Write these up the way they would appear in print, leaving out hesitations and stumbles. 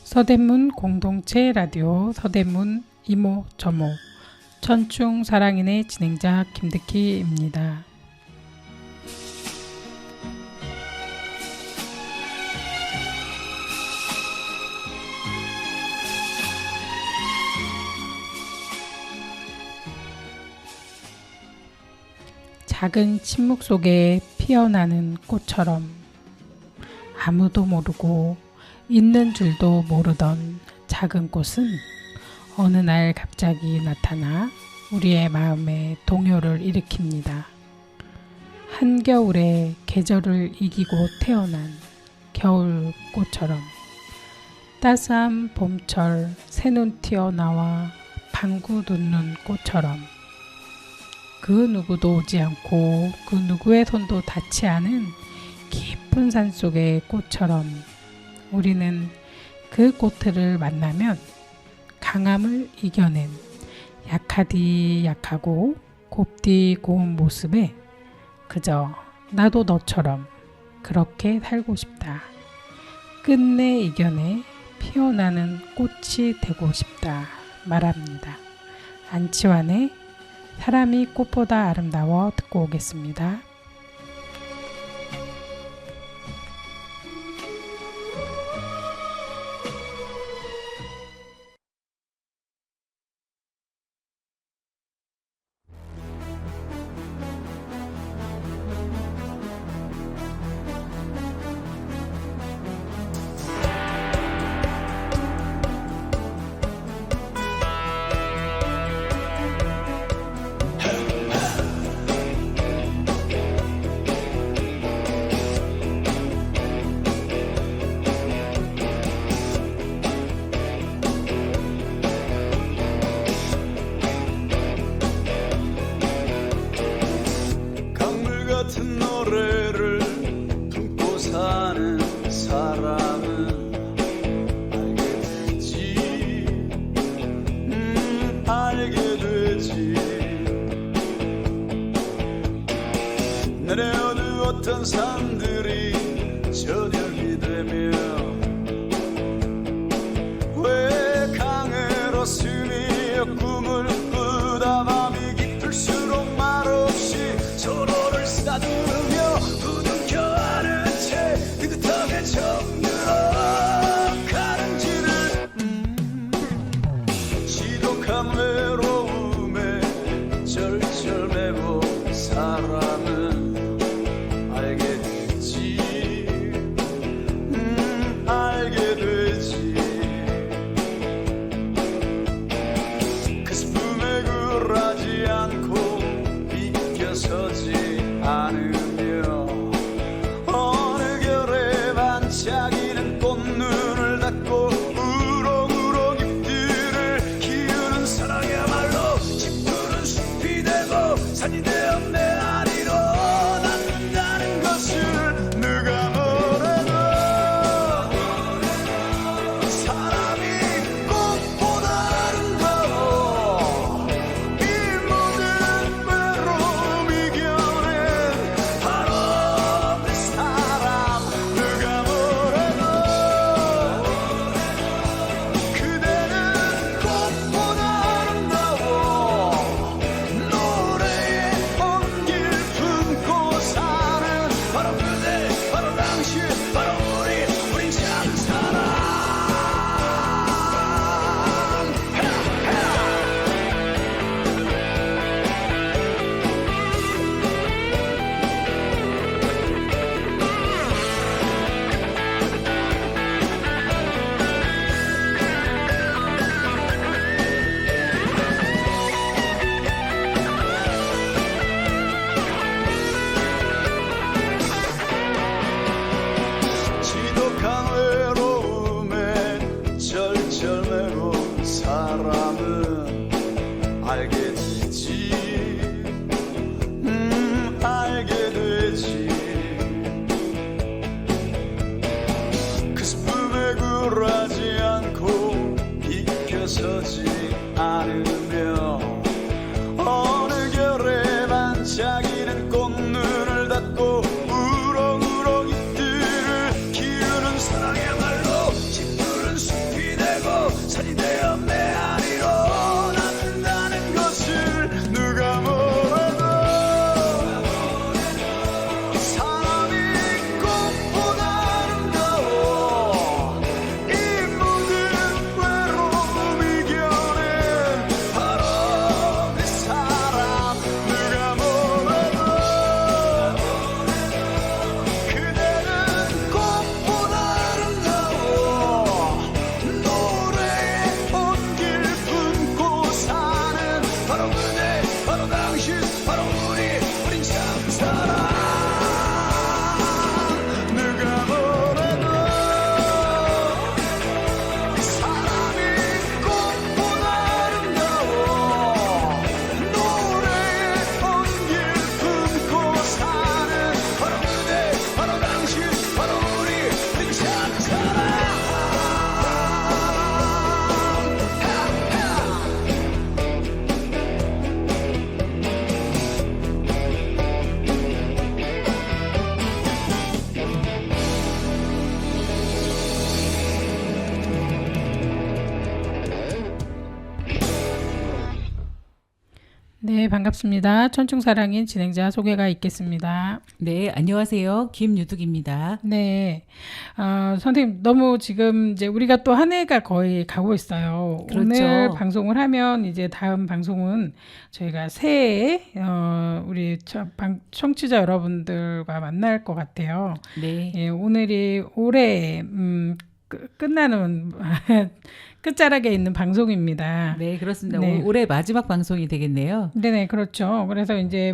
서대문 공동체 라디오 서대문 이모 저모 천충 사랑인의 진행자 김득희입니다. 작은 침묵 속에 피어나는 꽃처럼 아무도 모르고 있는 줄도 모르던 작은 꽃은 어느 날 갑자기 나타나 우리의 마음에 동요를 일으킵니다. 한겨울에 계절을 이기고 태어난 겨울꽃처럼 따스한 봄철 새눈 튀어나와 방구 돋는 꽃처럼 그 누구도 오지 않고 그 누구의 손도 닿지 않은 깊은 산속의 꽃처럼 우리는 그 꽃들을 만나면 강함을 이겨낸 약하디 약하고 곱디 고운 모습에 그저 나도 너처럼 그렇게 살고 싶다. 끝내 이겨내 피어나는 꽃이 되고 싶다 말합니다. 안치환의 사람이 꽃보다 아름다워 듣고 오겠습니다. 같은 노래를 품고 사는 사람은 알게 되지 내려두었던 산들이 저녁이 되면 왜 강으로 스며 꿈을 꾸다 밤이 깊을수록 말없이 서로를 싸두르며 부둥켜안은 채 느긋하게 정들어 가는지를 지독한 외로움에 절절매고 사람은 알게 되지 알게 되지 네, 반갑습니다. 천충사랑인 진행자 소개가 있겠습니다. 네, 안녕하세요. 김유득입니다. 네, 선생님 너무 지금 이제 우리가 또 한 해가 거의 가고 있어요. 그렇죠. 오늘 방송을 하면 이제 다음 방송은 저희가 새해에 우리 청취자 여러분들과 만날 것 같아요. 네, 예, 오늘이 올해 끝나는 끝자락에 있는 방송입니다. 네, 그렇습니다. 네. 올해 마지막 방송이 되겠네요. 네네, 그렇죠. 그래서 이제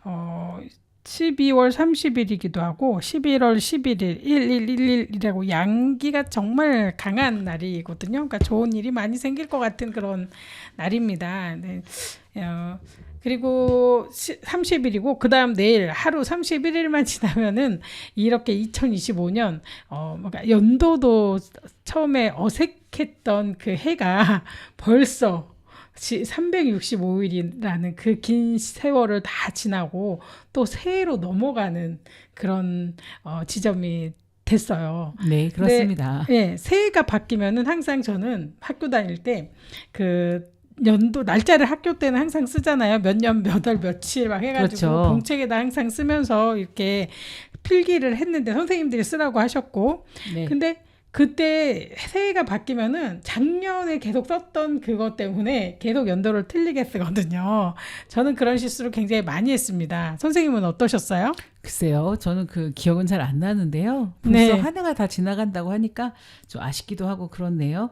12월 30일이기도 하고 11월 11일, 1111이라고 양기가 정말 강한 날이거든요. 그러니까 좋은 일이 많이 생길 것 같은 그런 날입니다. 네. 그리고 30일이고 그다음 내일 하루 31일만 지나면은 이렇게 2025년 뭔가 연도도 처음에 어색했던 그 해가 벌써 365일이라는 그 긴 세월을 다 지나고 또 새해로 넘어가는 그런 지점이 됐어요. 네, 그렇습니다. 네, 새해가 바뀌면은 항상 저는 학교 다닐 때 그 연도 날짜를 학교 때는 항상 쓰잖아요. 몇 년 몇 월 며칠 막 해가지고 그렇죠. 봉책에다 항상 쓰면서 이렇게 필기를 했는데 선생님들이 쓰라고 하셨고 네, 근데 그때 새해가 바뀌면은 작년에 계속 썼던 그것 때문에 계속 연도를 틀리게 쓰거든요. 저는 그런 실수를 굉장히 많이 했습니다. 선생님은 어떠셨어요? 글쎄요. 저는 그 기억은 잘 안 나는데요. 벌써 네. 한 해가 다 지나간다고 하니까 좀 아쉽기도 하고 그렇네요.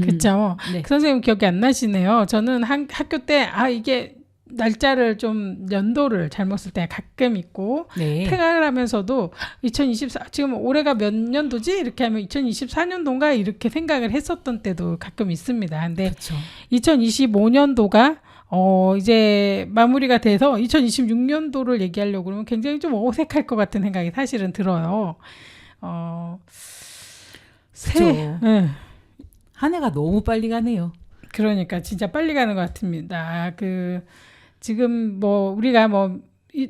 그쵸. 네. 그 선생님 기억이 안 나시네요. 저는 학교 때 이게 날짜를 좀 연도를 잘못 쓸 때 가끔 있고 네, 생활하면서도 2024 지금 올해가 몇 년도지? 이렇게 하면 2024년도인가 이렇게 생각을 했었던 때도 가끔 있습니다. 근데 그렇죠. 2025년도가 이제 마무리가 돼서 2026년도를 얘기하려고 그러면 굉장히 좀 어색할 것 같은 생각이 사실은 들어요. 그렇죠. 네. 한 해가 너무 빨리 가네요. 그러니까 진짜 빨리 가는 것 같습니다. 지금 우리가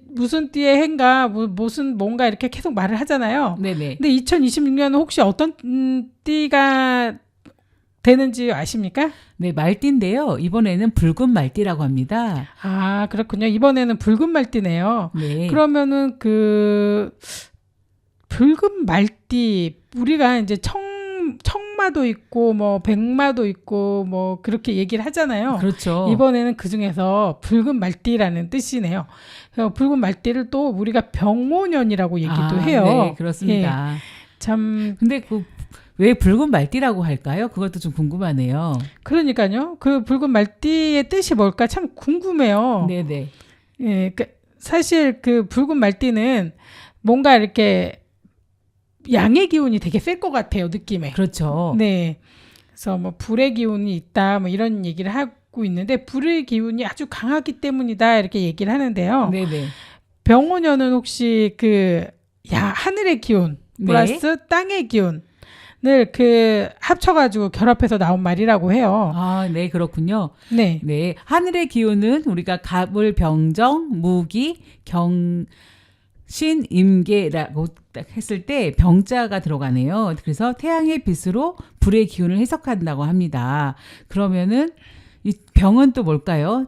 무슨 띠의 해인가 무슨 뭔가 이렇게 계속 말을 하잖아요. 네네. 근데 2026년은 혹시 어떤 띠가 되는지 아십니까? 네, 말띠인데요. 이번에는 붉은 말띠라고 합니다. 아, 그렇군요. 이번에는 붉은 말띠네요. 네. 그러면은 붉은 말띠 우리가 이제 청마도 있고 백마도 있고 그렇게 얘기를 하잖아요. 그렇죠. 이번에는 그 중에서 붉은 말띠라는 뜻이네요. 붉은 말띠를 또 우리가 병오년이라고 얘기도 해요. 네, 그렇습니다. 예, 참 근데 왜 붉은 말띠라고 할까요? 그것도 좀 궁금하네요. 그러니까요. 그 붉은 말띠의 뜻이 뭘까 참 궁금해요. 네네. 예, 사실 그 붉은 말띠는 뭔가 이렇게 양의 기운이 되게 셀 것 같아요, 느낌에. 그렇죠. 네. 그래서 불의 기운이 있다, 이런 얘기를 하고 있는데, 불의 기운이 아주 강하기 때문이다, 이렇게 얘기를 하는데요. 네네. 병오년은 혹시 하늘의 기운, 플러스 네. 땅의 기운을 합쳐가지고 결합해서 나온 말이라고 해요. 아, 네, 그렇군요. 네. 네. 하늘의 기운은 우리가 갑을 병정, 무기, 신, 임계라고 딱 했을 때 병자가 들어가네요. 그래서 태양의 빛으로 불의 기운을 해석한다고 합니다. 그러면은 이 병은 또 뭘까요?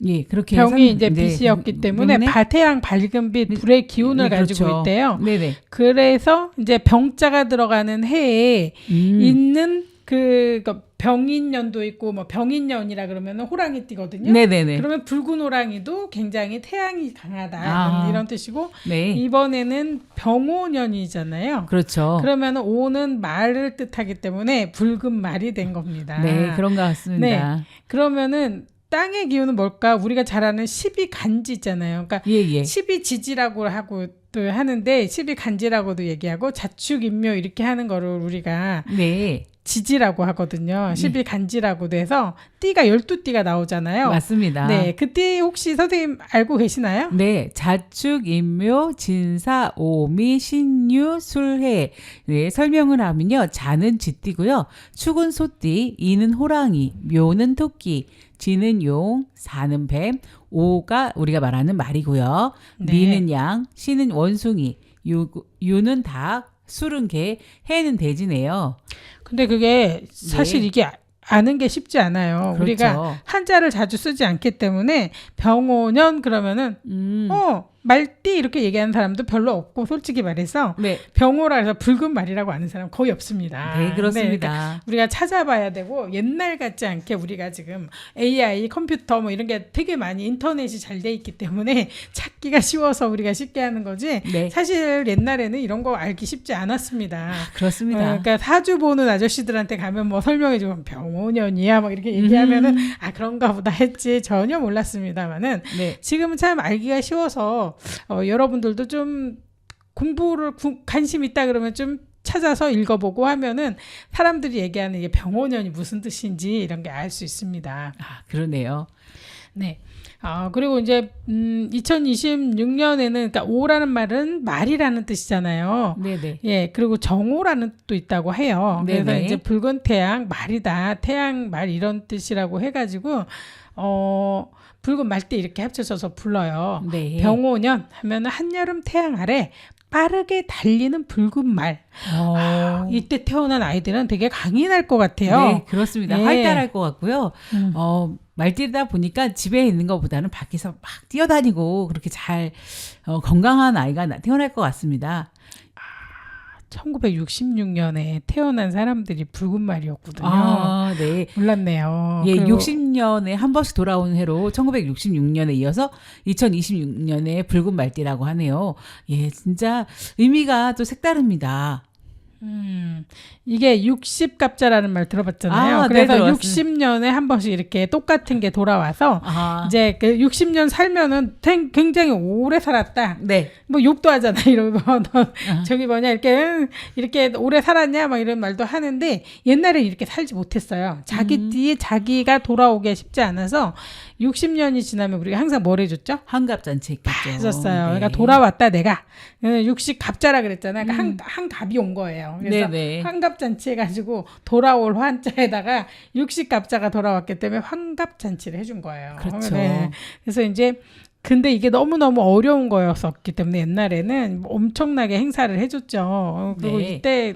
예, 그렇게 병이 이제 빛이었기 때문에 태양 밝은 빛, 불의 기운을 네, 가지고 그렇죠. 있대요. 네네. 그래서 이제 병자가 들어가는 해에 있는 병인년도 있고 병인년이라 그러면 호랑이띠거든요. 네네네. 그러면 붉은 호랑이도 굉장히 태양이 강하다 이런 뜻이고 네. 이번에는 병오년이잖아요. 그렇죠. 그러면 오는 말을 뜻하기 때문에 붉은 말이 된 겁니다. 네, 그런 것 같습니다. 네. 그러면은 땅의 기운은 뭘까? 우리가 잘 아는 12간지 있잖아요. 그러니까 예. 12지지라고 하고도 하는데 12간지라고도 얘기하고 자축인묘 이렇게 하는 거를 우리가 네. 지지라고 하거든요. 12간지라고도 해서 띠가 12띠가 나오잖아요. 맞습니다. 네, 그 띠 혹시 선생님 알고 계시나요? 네, 자축, 인묘, 진사, 오미, 신유, 술해. 네, 설명을 하면요. 자는 쥐띠고요. 축은 소띠, 이는 호랑이, 묘는 토끼, 지는 용, 사는 뱀, 오가 우리가 말하는 말이고요. 네. 미는 양, 신은 원숭이, 유는 닭, 술은 개, 해는 돼지네요. 근데 그게 사실 네. 이게 아는 게 쉽지 않아요. 그렇죠. 우리가 한자를 자주 쓰지 않기 때문에 병오년 그러면은 말띠 이렇게 얘기하는 사람도 별로 없고 솔직히 말해서 네. 병오라 해서 붉은 말이라고 아는 사람 거의 없습니다. 네, 그렇습니다. 그러니까 우리가 찾아봐야 되고 옛날 같지 않게 우리가 지금 AI, 컴퓨터 뭐 이런 게 되게 많이 인터넷이 잘 돼 있기 때문에 찾기가 쉬워서 우리가 쉽게 하는 거지. 네. 사실 옛날에는 이런 거 알기 쉽지 않았습니다. 그렇습니다. 그러니까 사주 보는 아저씨들한테 가면 뭐 설명해주면 병오년이야 막 이렇게 얘기하면은 아 그런가 보다 했지 전혀 몰랐습니다만은 네. 지금은 참 알기가 쉬워서 여러분들도 좀 공부를 관심 있다 그러면 좀 찾아서 읽어보고 하면은 사람들이 얘기하는 이게 병오년이 무슨 뜻인지 이런 게 알 수 있습니다. 아, 그러네요. 네. 그리고 이제 2026년에는 그러니까 오라는 말은 말이라는 뜻이잖아요. 네네. 예, 그리고 정오라는 뜻도 있다고 해요. 그래서 네네. 이제 붉은 태양, 말이다, 태양, 말 이런 뜻이라고 해가지고 붉은 말띠 이렇게 합쳐져서 불러요. 네. 병오년 하면은 한여름 태양 아래 빠르게 달리는 붉은 말. 이때 태어난 아이들은 되게 강인할 것 같아요. 네, 그렇습니다. 네. 활달할 것 같고요. 말띠다 보니까 집에 있는 것보다는 밖에서 막 뛰어다니고 그렇게 잘 건강한 아이가 태어날 것 같습니다. 1966년에 태어난 사람들이 붉은 말이었거든요. 아, 네. 몰랐네요. 예, 그리고 60년에 한 번씩 돌아오는 해로 1966년에 이어서 2026년에 붉은 말띠라고 하네요. 예, 진짜 의미가 또 색다릅니다. 이게 60갑자라는 말 들어봤잖아요. 아, 네, 그래서 들어봤습니다. 60년에 한 번씩 이렇게 똑같은 게 돌아와서 아, 이제 그 60년 살면은 굉장히 오래 살았다. 네. 뭐 욕도 하잖아. 이러고 너 저기 뭐냐 이렇게 오래 살았냐 막 이런 말도 하는데 옛날에 이렇게 살지 못했어요. 자기 뒤에 자기가 돌아오기 쉽지 않아서 60년이 지나면 우리가 항상 뭘 해줬죠? 환갑잔치 있겠죠. 해줬어요. 네. 그러니까 돌아왔다 내가 60갑자라 그랬잖아요. 그러니까 한 갑이 온 거예요. 그래서 네네. 환갑잔치 해가지고 돌아올 환자에다가 60갑자가 돌아왔기 때문에 환갑잔치를 해준 거예요. 그렇죠. 네. 그래서 이제 근데 이게 너무너무 어려운 거였었기 때문에 옛날에는 엄청나게 행사를 해줬죠. 그리고 네. 이때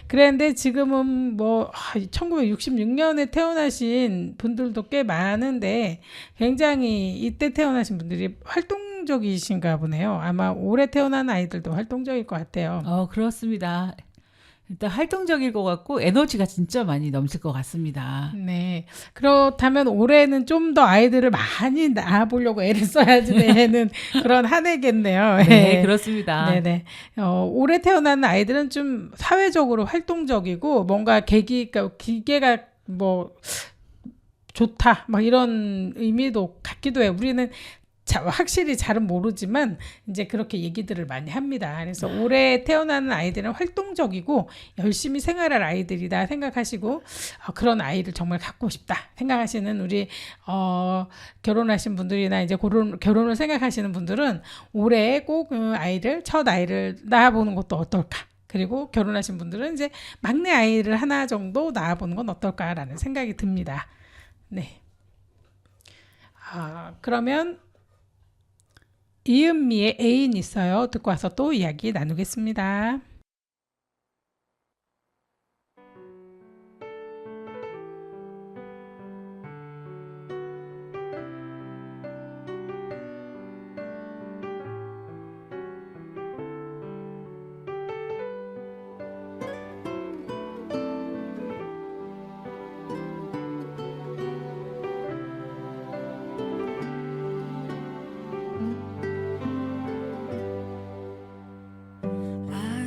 그랬는데 지금은 뭐 1966년에 태어나신 분들도 꽤 많은데 굉장히 이때 태어나신 분들이 활동적이신가 보네요. 아마 올해 태어난 아이들도 활동적일 것 같아요. 그렇습니다. 일단 활동적일 것 같고 에너지가 진짜 많이 넘칠 것 같습니다. 네. 그렇다면 올해는 좀 더 아이들을 많이 낳아보려고 애를 써야지 되는 그런 한 해겠네요. 네, 그렇습니다. 네네. 올해 태어난 아이들은 좀 사회적으로 활동적이고 뭔가 그러니까 기계가 뭐 좋다 막 이런 의미도 같기도 해요. 우리는 확실히 잘은 모르지만 이제 그렇게 얘기들을 많이 합니다. 그래서 올해 태어나는 아이들은 활동적이고 열심히 생활할 아이들이다 생각하시고 그런 아이를 정말 갖고 싶다 생각하시는 우리 결혼하신 분들이나 이제 결혼을 생각하시는 분들은 올해 꼭 첫 아이를 낳아보는 것도 어떨까. 그리고 결혼하신 분들은 이제 막내 아이를 하나 정도 낳아보는 건 어떨까라는 생각이 듭니다. 네. 그러면 이은미의 애인 있어요. 듣고 와서 또 이야기 나누겠습니다.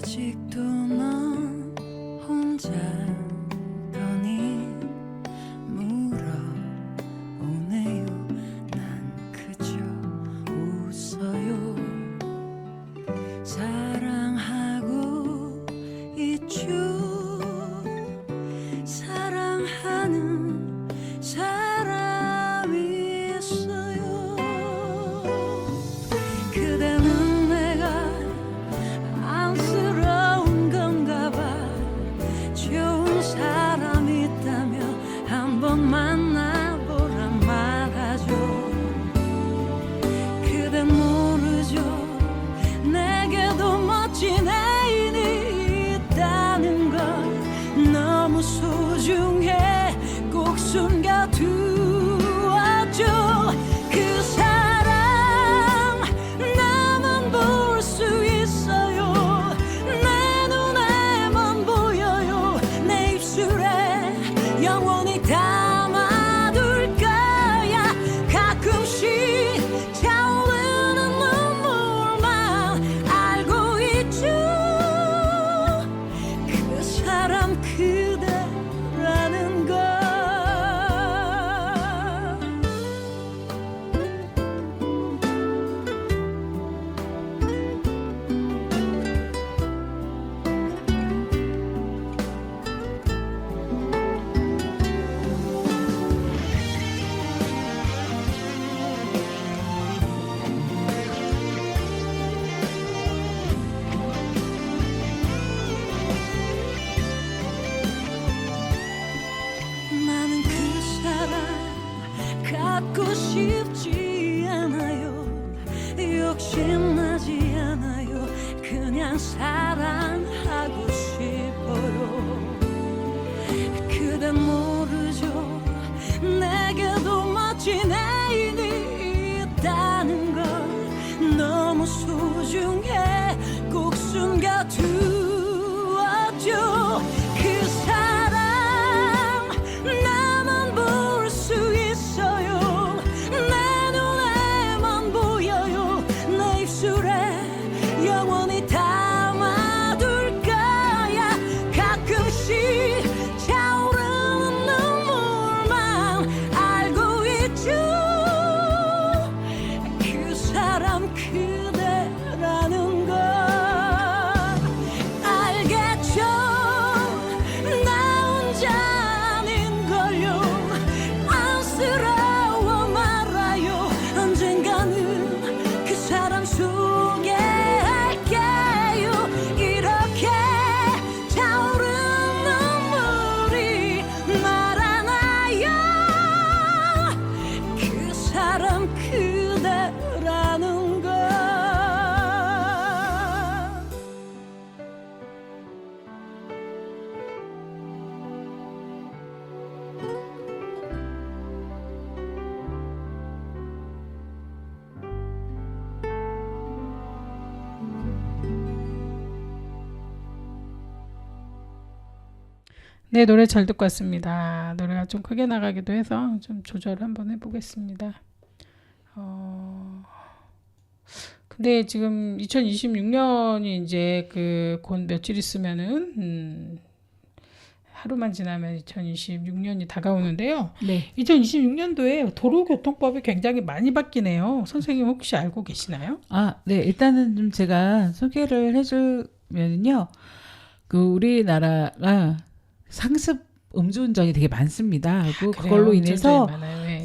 아직도 넌 혼자더니 물어오네요. 난 그저 웃어요. 사랑하고 있죠. 사랑하는 사람이 있어요. 그대는 내가 안쓰러운 건가 봐. 좋은 갖고 싶지 않아요. 욕심나지 않아요. 그냥 사랑하고 싶어요. 그댄 모르죠. 내게도 멋진 애인이 있다는 걸. 너무 소중해 꼭 숨겨두었죠. 그 사람 나만 볼 수 있어요. 내 눈에만 보여요. 내 입술에 영원히 담아둘 거야. 가끔씩 차오르는 눈물만 알고 있죠. 그 사람 그대라는 걸 알겠죠. 나 혼자 아닌걸요. 안쓰러워 말아요. 언젠가는 그 사람 소개할게요. 이렇게 차오르는 눈물이 말아나요. 그 사람 그대라는 걸. 네, 노래 잘 듣고 왔습니다. 노래가 좀 크게 나가기도 해서 좀 조절을 한번 해보겠습니다. 근데 지금 2026년이 이제 곧 며칠 있으면은 하루만 지나면 2026년이 다가오는데요. 네. 2026년도에 도로교통법이 굉장히 많이 바뀌네요. 선생님 혹시 알고 계시나요? 네. 일단은 좀 제가 소개를 해주면요. 우리나라가 상습 음주운전이 되게 많습니다. 그리고 그걸로 인해서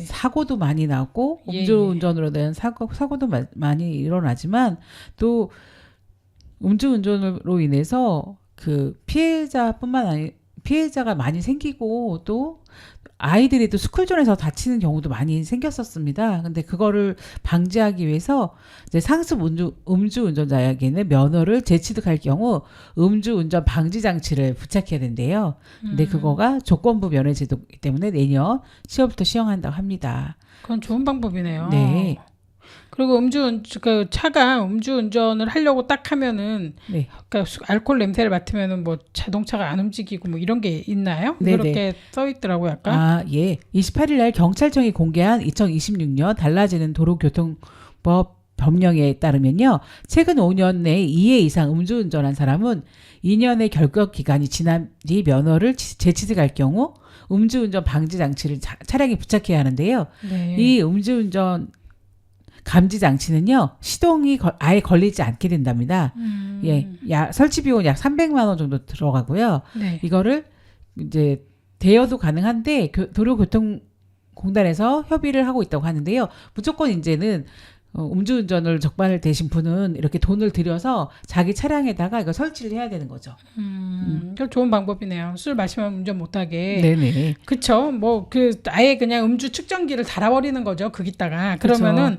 사고도 많이 나고 예, 음주운전으로 대한 사고도 많이 일어나지만 또 음주운전으로 인해서 피해자가 많이 생기고 또 아이들이 또 스쿨존에서 다치는 경우도 많이 생겼었습니다. 근데 그거를 방지하기 위해서 이제 상습 음주운전자에게는 면허를 재취득할 경우 음주운전 방지 장치를 부착해야 된대요. 근데 그거가 조건부 면허 제도이기 때문에 내년 10월부터 시행한다고 합니다. 그건 좋은 방법이네요. 네. 그리고 차가 음주운전을 하려고 딱 하면은 네. 알코올 냄새를 맡으면은 뭐 자동차가 안 움직이고 뭐 이런 게 있나요? 네네. 그렇게 써 있더라고요, 약간. 예. 28일 날 경찰청이 공개한 2026년 달라지는 도로교통법 법령에 따르면요. 최근 5년 내에 2회 이상 음주운전한 사람은 2년의 결격 기간이 지난 뒤 면허를 재취득할 경우 음주운전 방지 장치를 차량에 부착해야 하는데요. 네. 이 음주운전 감지 장치는요. 시동이 아예 걸리지 않게 된답니다. 예. 설치 비용은 약 300만 원 정도 들어가고요. 네. 이거를 이제 대여도 가능한데 도로교통공단에서 협의를 하고 있다고 하는데요. 무조건 이제는 음주운전을 적발되신 분은 이렇게 돈을 들여서 자기 차량에다가 이거 설치를 해야 되는 거죠. 그 좋은 방법이네요. 술 마시면 운전 못하게. 네네. 그쵸. 아예 그냥 음주 측정기를 달아버리는 거죠. 거기다가. 그러면은,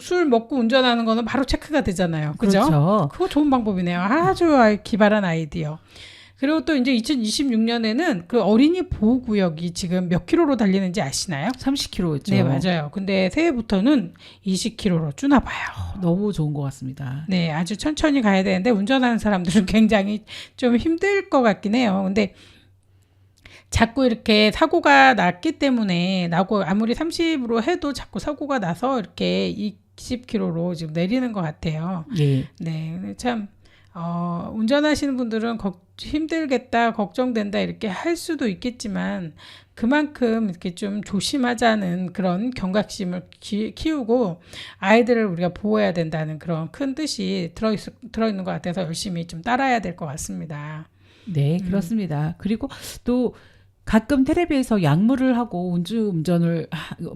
술 먹고 운전하는 거는 바로 체크가 되잖아요. 그죠? 그렇죠. 그거 좋은 방법이네요. 아주 기발한 아이디어. 그리고 또 이제 2026년에는 그 어린이 보호구역이 지금 몇 킬로로 달리는지 아시나요? 30km죠. 네, 맞아요. 근데 새해부터는 20킬로로 주나 봐요. 너무 좋은 것 같습니다. 네, 아주 천천히 가야 되는데 운전하는 사람들은 굉장히 좀 힘들 것 같긴 해요. 근데 자꾸 이렇게 사고가 났기 때문에 아무리 30으로 해도 자꾸 사고가 나서 이렇게 20킬로로 지금 내리는 것 같아요. 예. 네, 근데 참 운전하시는 분들은 힘들겠다, 걱정된다 이렇게 할 수도 있겠지만 그만큼 이렇게 좀 조심하자는 그런 경각심을 키우고 아이들을 우리가 보호해야 된다는 그런 큰 뜻이 들어있는 것 같아서 열심히 좀 따라야 될 것 같습니다. 네, 그렇습니다. 그리고 또 가끔 텔레비에서 약물을 하고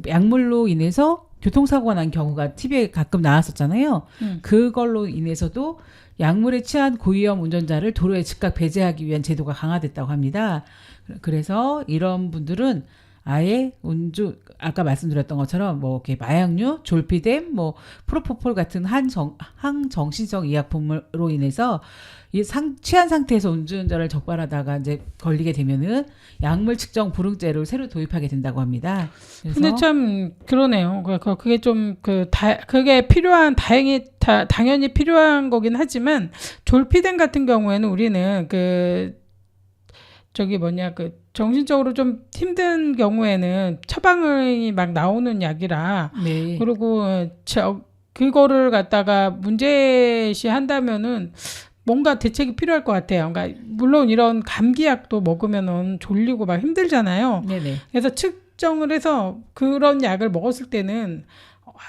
약물로 인해서 교통사고가 난 경우가 TV에 가끔 나왔었잖아요. 그걸로 인해서도 약물에 취한 고위험 운전자를 도로에 즉각 배제하기 위한 제도가 강화됐다고 합니다. 그래서 이런 분들은 아예 아까 말씀드렸던 것처럼 뭐 이렇게 마약류, 졸피뎀, 뭐 프로포폴 같은 항정신성 의약품으로 인해서 취한 상태에서 음주운전을 적발하다가 이제 걸리게 되면은 약물 측정 불응죄를 새로 도입하게 된다고 합니다. 그래서 근데 참 그러네요. 그게 좀 그게 당연히 필요한 거긴 하지만 졸피뎀 같은 경우에는 우리는 정신적으로 좀 힘든 경우에는 처방이 막 나오는 약이라 네. 그리고 그거를 갖다가 문제시 한다면은 뭔가 대책이 필요할 것 같아요. 그러니까 물론 이런 감기약도 먹으면은 졸리고 막 힘들잖아요. 네네. 그래서 측정을 해서 그런 약을 먹었을 때는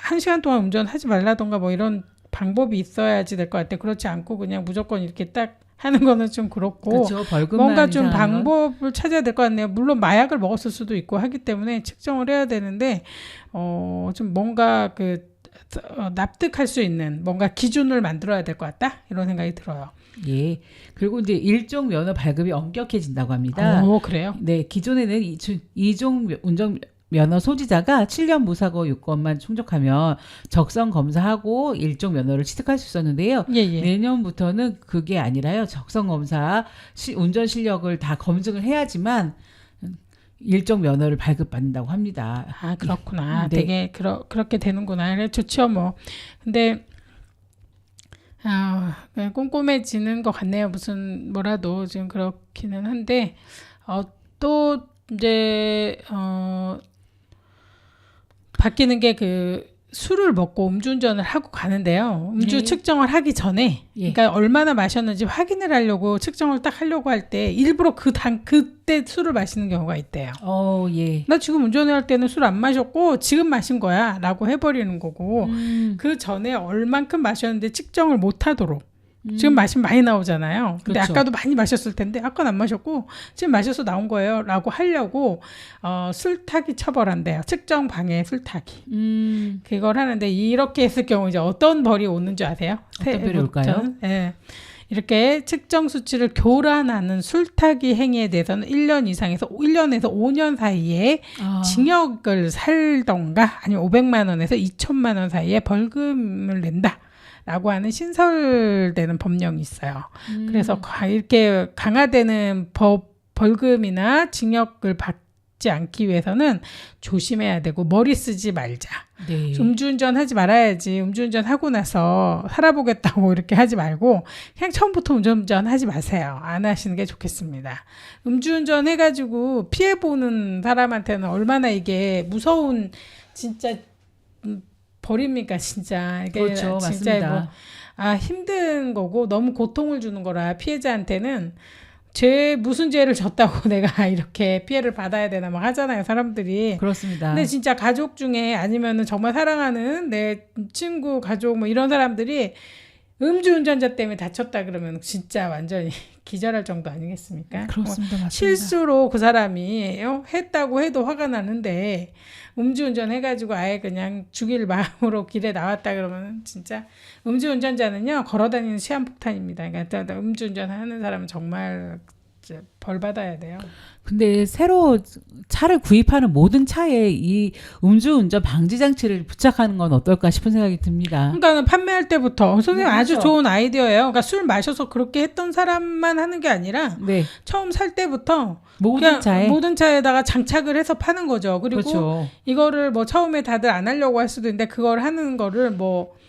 1시간 동안 운전하지 말라던가 뭐 이런 방법이 있어야지 될 것 같아요. 그렇지 않고 그냥 무조건 이렇게 딱 하는 거는 좀 그렇고 그렇죠. 벌금만 뭔가 좀 이상하면. 방법을 찾아야 될 것 같네요. 물론 마약을 먹었을 수도 있고 하기 때문에 측정을 해야 되는데 좀 뭔가 납득할 수 있는 뭔가 기준을 만들어야 될 것 같다 이런 생각이 들어요. 예. 그리고 이제 일종 면허 발급이 엄격해진다고 합니다. 그래요? 네, 기존에는 이종 운전 면허 소지자가 7년 무사고 요건만 충족하면 적성 검사하고 일종 면허를 취득할 수 있었는데요. 예. 내년부터는 그게 아니라요. 적성 검사, 운전 실력을 다 검증을 해야지만 일종 면허를 발급받는다고 합니다. 아, 그렇구나. 네. 되게 그렇게 되는구나. 그래, 좋죠, 뭐. 근데 그냥 꼼꼼해지는 것 같네요. 뭐라도 지금 그렇기는 한데 또 이제 바뀌는 게 술을 먹고 음주운전을 하고 가는데요. 음주 네. 측정을 하기 전에, 예. 그러니까 얼마나 마셨는지 확인을 하려고 측정을 딱 하려고 할 때 일부러 그때 술을 마시는 경우가 있대요. 예. 나 지금 운전할 때는 술 안 마셨고 지금 마신 거야 라고 해버리는 거고 그 전에 얼만큼 마셨는데 측정을 못 하도록 지금 마시면 많이 나오잖아요. 근데 그렇죠. 아까도 많이 마셨을 텐데 아까는 안 마셨고 지금 마셔서 나온 거예요 라고 하려고 술타기 처벌한대요. 측정 방해 술타기. 그걸 하는데 이렇게 했을 경우 이제 어떤 벌이 오는 줄 아세요? 어떤 벌이 올까요? 네. 이렇게 측정 수치를 교란하는 술타기 행위에 대해서는 1년에서 5년 사이에 징역을 살던가 아니면 500만 원에서 2천만 원 사이에 벌금을 낸다. 라고 하는 신설되는 법령이 있어요. 그래서 이렇게 강화되는 벌금이나 징역을 받지 않기 위해서는 조심해야 되고 머리 쓰지 말자. 네. 음주운전 하지 말아야지. 음주운전 하고 나서 살아보겠다고 이렇게 하지 말고 그냥 처음부터 음주운전 하지 마세요. 안 하시는 게 좋겠습니다. 음주운전 해가지고 피해보는 사람한테는 얼마나 이게 무서운 진짜 벌입니까 진짜. 이게 그렇죠. 진짜 맞습니다. 힘든 거고 너무 고통을 주는 거라 피해자한테는 무슨 죄를 졌다고 내가 이렇게 피해를 받아야 되나 막 하잖아요 사람들이. 그렇습니다. 근데 진짜 가족 중에 아니면은 정말 사랑하는 내 친구 가족 뭐 이런 사람들이 음주운전자 때문에 다쳤다 그러면 진짜 완전히 기절할 정도 아니겠습니까? 그렇습니다. 맞습니다. 실수로 그 사람이 했다고 해도 화가 나는데 음주운전 해가지고 아예 그냥 죽일 마음으로 길에 나왔다 그러면 진짜 음주운전자는요 걸어다니는 시한폭탄입니다. 그러니까 음주운전 하는 사람은 정말 벌 받아야 돼요. 근데 새로 차를 구입하는 모든 차에 이 음주운전 방지 장치를 부착하는 건 어떨까 싶은 생각이 듭니다. 그러니까 판매할 때부터 선생님 아주 그렇죠. 좋은 아이디어예요. 그러니까 술 마셔서 그렇게 했던 사람만 하는 게 아니라 네. 처음 살 때부터 모든 차에. 모든 차에다가 장착을 해서 파는 거죠. 그리고 그렇죠. 이거를 뭐 처음에 다들 안 하려고 할 수도 있는데 그걸 하는 거를 뭐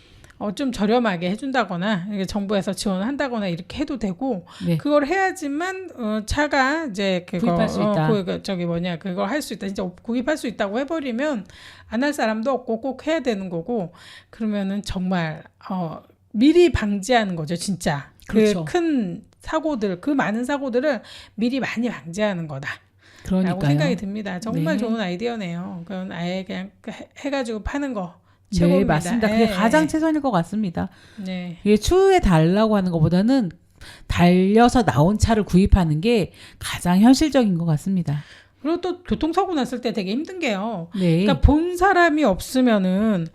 좀 저렴하게 해준다거나 이게 정부에서 지원을 한다거나 이렇게 해도 되고 네. 그걸 해야지만 차가 이제 구입할 수 있다. 그걸 할 수 있다. 진짜 구입할 수 있다고 해버리면 안 할 사람도 없고 꼭 해야 되는 거고 그러면은 정말 미리 방지하는 거죠, 진짜. 그렇죠. 그 큰 사고들, 그 많은 사고들을 미리 많이 방지하는 거다. 그러니까요. 라고 생각이 듭니다. 정말 네. 좋은 아이디어네요. 그건 아예 그냥 해가지고 파는 거. 네, 최고입니다. 맞습니다. 그게 가장 최선일 것 같습니다. 네. 이게 추후에 달라고 하는 것보다는 달려서 나온 차를 구입하는 게 가장 현실적인 것 같습니다. 그리고 또 교통사고 났을 때 되게 힘든 게요. 네. 그러니까 본 사람이 없으면은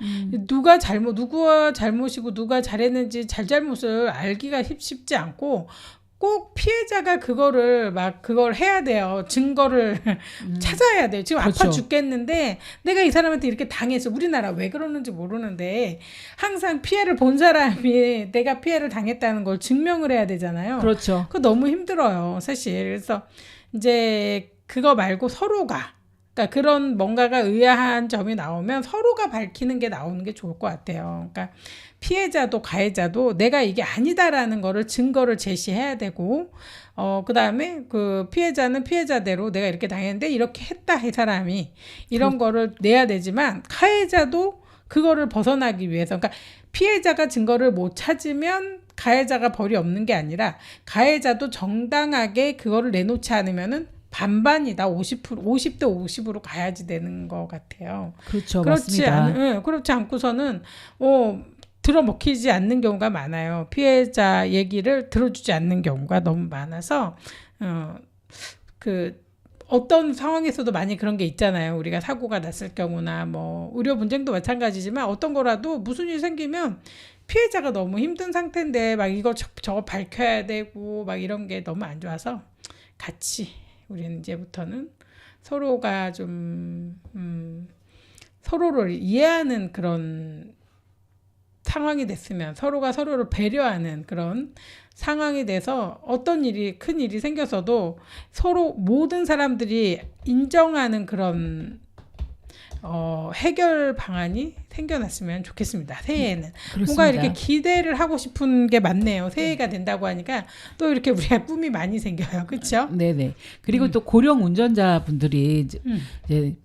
누가 잘못이고 누가 잘했는지 잘잘못을 알기가 쉽지 않고 꼭 피해자가 그거를 막 그걸 해야 돼요. 증거를 찾아야 돼요. 지금 아파 그렇죠. 죽겠는데 내가 이 사람한테 이렇게 당했어. 우리나라 왜 그러는지 모르는데 항상 피해를 본 사람이 내가 피해를 당했다는 걸 증명을 해야 되잖아요. 그렇죠. 그거 너무 힘들어요, 사실. 그래서 이제 그거 말고 서로가 그러니까 그런 뭔가가 의아한 점이 나오면 서로가 밝히는 게 나오는 게 좋을 것 같아요. 그러니까 피해자도 가해자도 내가 이게 아니다라는 거를 증거를 제시해야 되고 그다음에 그 피해자는 피해자대로 내가 이렇게 당했는데 이렇게 했다 이 사람이 이런 거를 내야 되지만 가해자도 그거를 벗어나기 위해서 그러니까 피해자가 증거를 못 찾으면 가해자가 벌이 없는 게 아니라 가해자도 정당하게 그거를 내놓지 않으면은 반반이다. 50대 50으로 가야지 되는 것 같아요. 그렇죠. 맞습니다. 그렇지 않고서는 들어먹히지 않는 경우가 많아요. 피해자 얘기를 들어주지 않는 경우가 너무 많아서 그 어떤 상황에서도 많이 그런 게 있잖아요. 우리가 사고가 났을 경우나 뭐 의료 분쟁도 마찬가지지만 어떤 거라도 무슨 일이 생기면 피해자가 너무 힘든 상태인데 막 이거 저거 밝혀야 되고 막 이런 게 너무 안 좋아서 같이 우리는 이제부터는 서로가 좀 서로를 이해하는 그런 상황이 됐으면 서로가 서로를 배려하는 그런 상황이 돼서 어떤 일이 큰 일이 생겨서도 서로 모든 사람들이 인정하는 그런 해결 방안이 생겨났으면 좋겠습니다. 새해에는 그렇습니다. 뭔가 이렇게 기대를 하고 싶은 게 많네요. 새해가 된다고 하니까 또 이렇게 우리가 꿈이 많이 생겨요. 그렇죠? 네네. 그리고 또 고령 운전자분들이 이제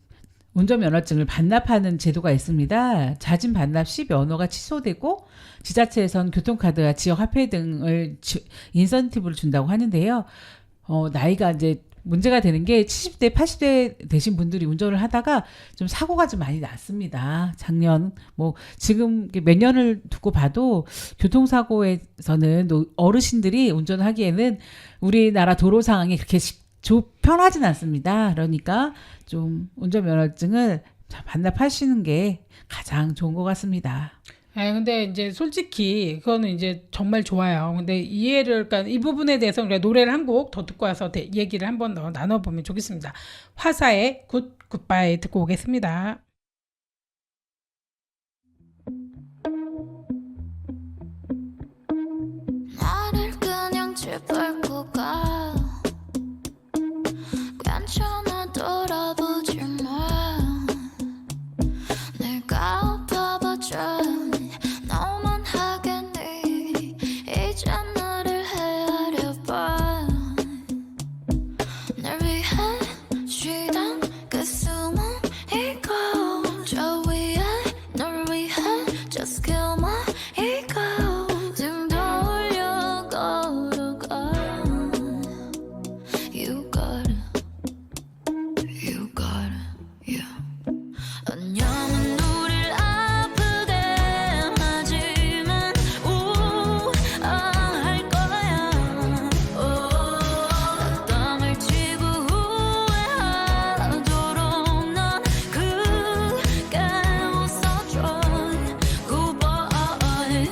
운전면허증을 반납하는 제도가 있습니다. 자진 반납 시 면허가 취소되고 지자체에선 교통카드와 지역화폐 등을 인센티브를 준다고 하는데요. 나이가 이제 문제가 되는 게 70대, 80대 되신 분들이 운전을 하다가 좀 사고가 좀 많이 났습니다. 작년, 지금 몇 년을 두고 봐도 교통사고에서는 어르신들이 운전하기에는 우리나라 도로 상황이 그렇게 편하진 않습니다. 그러니까 좀 운전면허증을 반납하시는 게 가장 좋은 것 같습니다. 근데 이제 솔직히 그거는 이제 정말 좋아요. 근데 그러니까 이 부분에 대해서 우리가 노래를 한 곡 더 듣고 와서 얘기를 한 번 더 나눠보면 좋겠습니다. 화사의 굿바이 듣고 오겠습니다. 나를 그냥 짓밟고 가 괜찮아 돌아보지 마 내가 아파봤자 너만 하겠니 이제 나를 헤아려봐 날 위해 쉬던 그 숨은 이고 저 위에 널 위해 just kill my ego 등 돌려 걸어가 You got it yeah 안녕은 우릴 아프게 하지만 할 거야 나 땅을 치고 후회하도록 넌 그게 웃어줘 Goodbye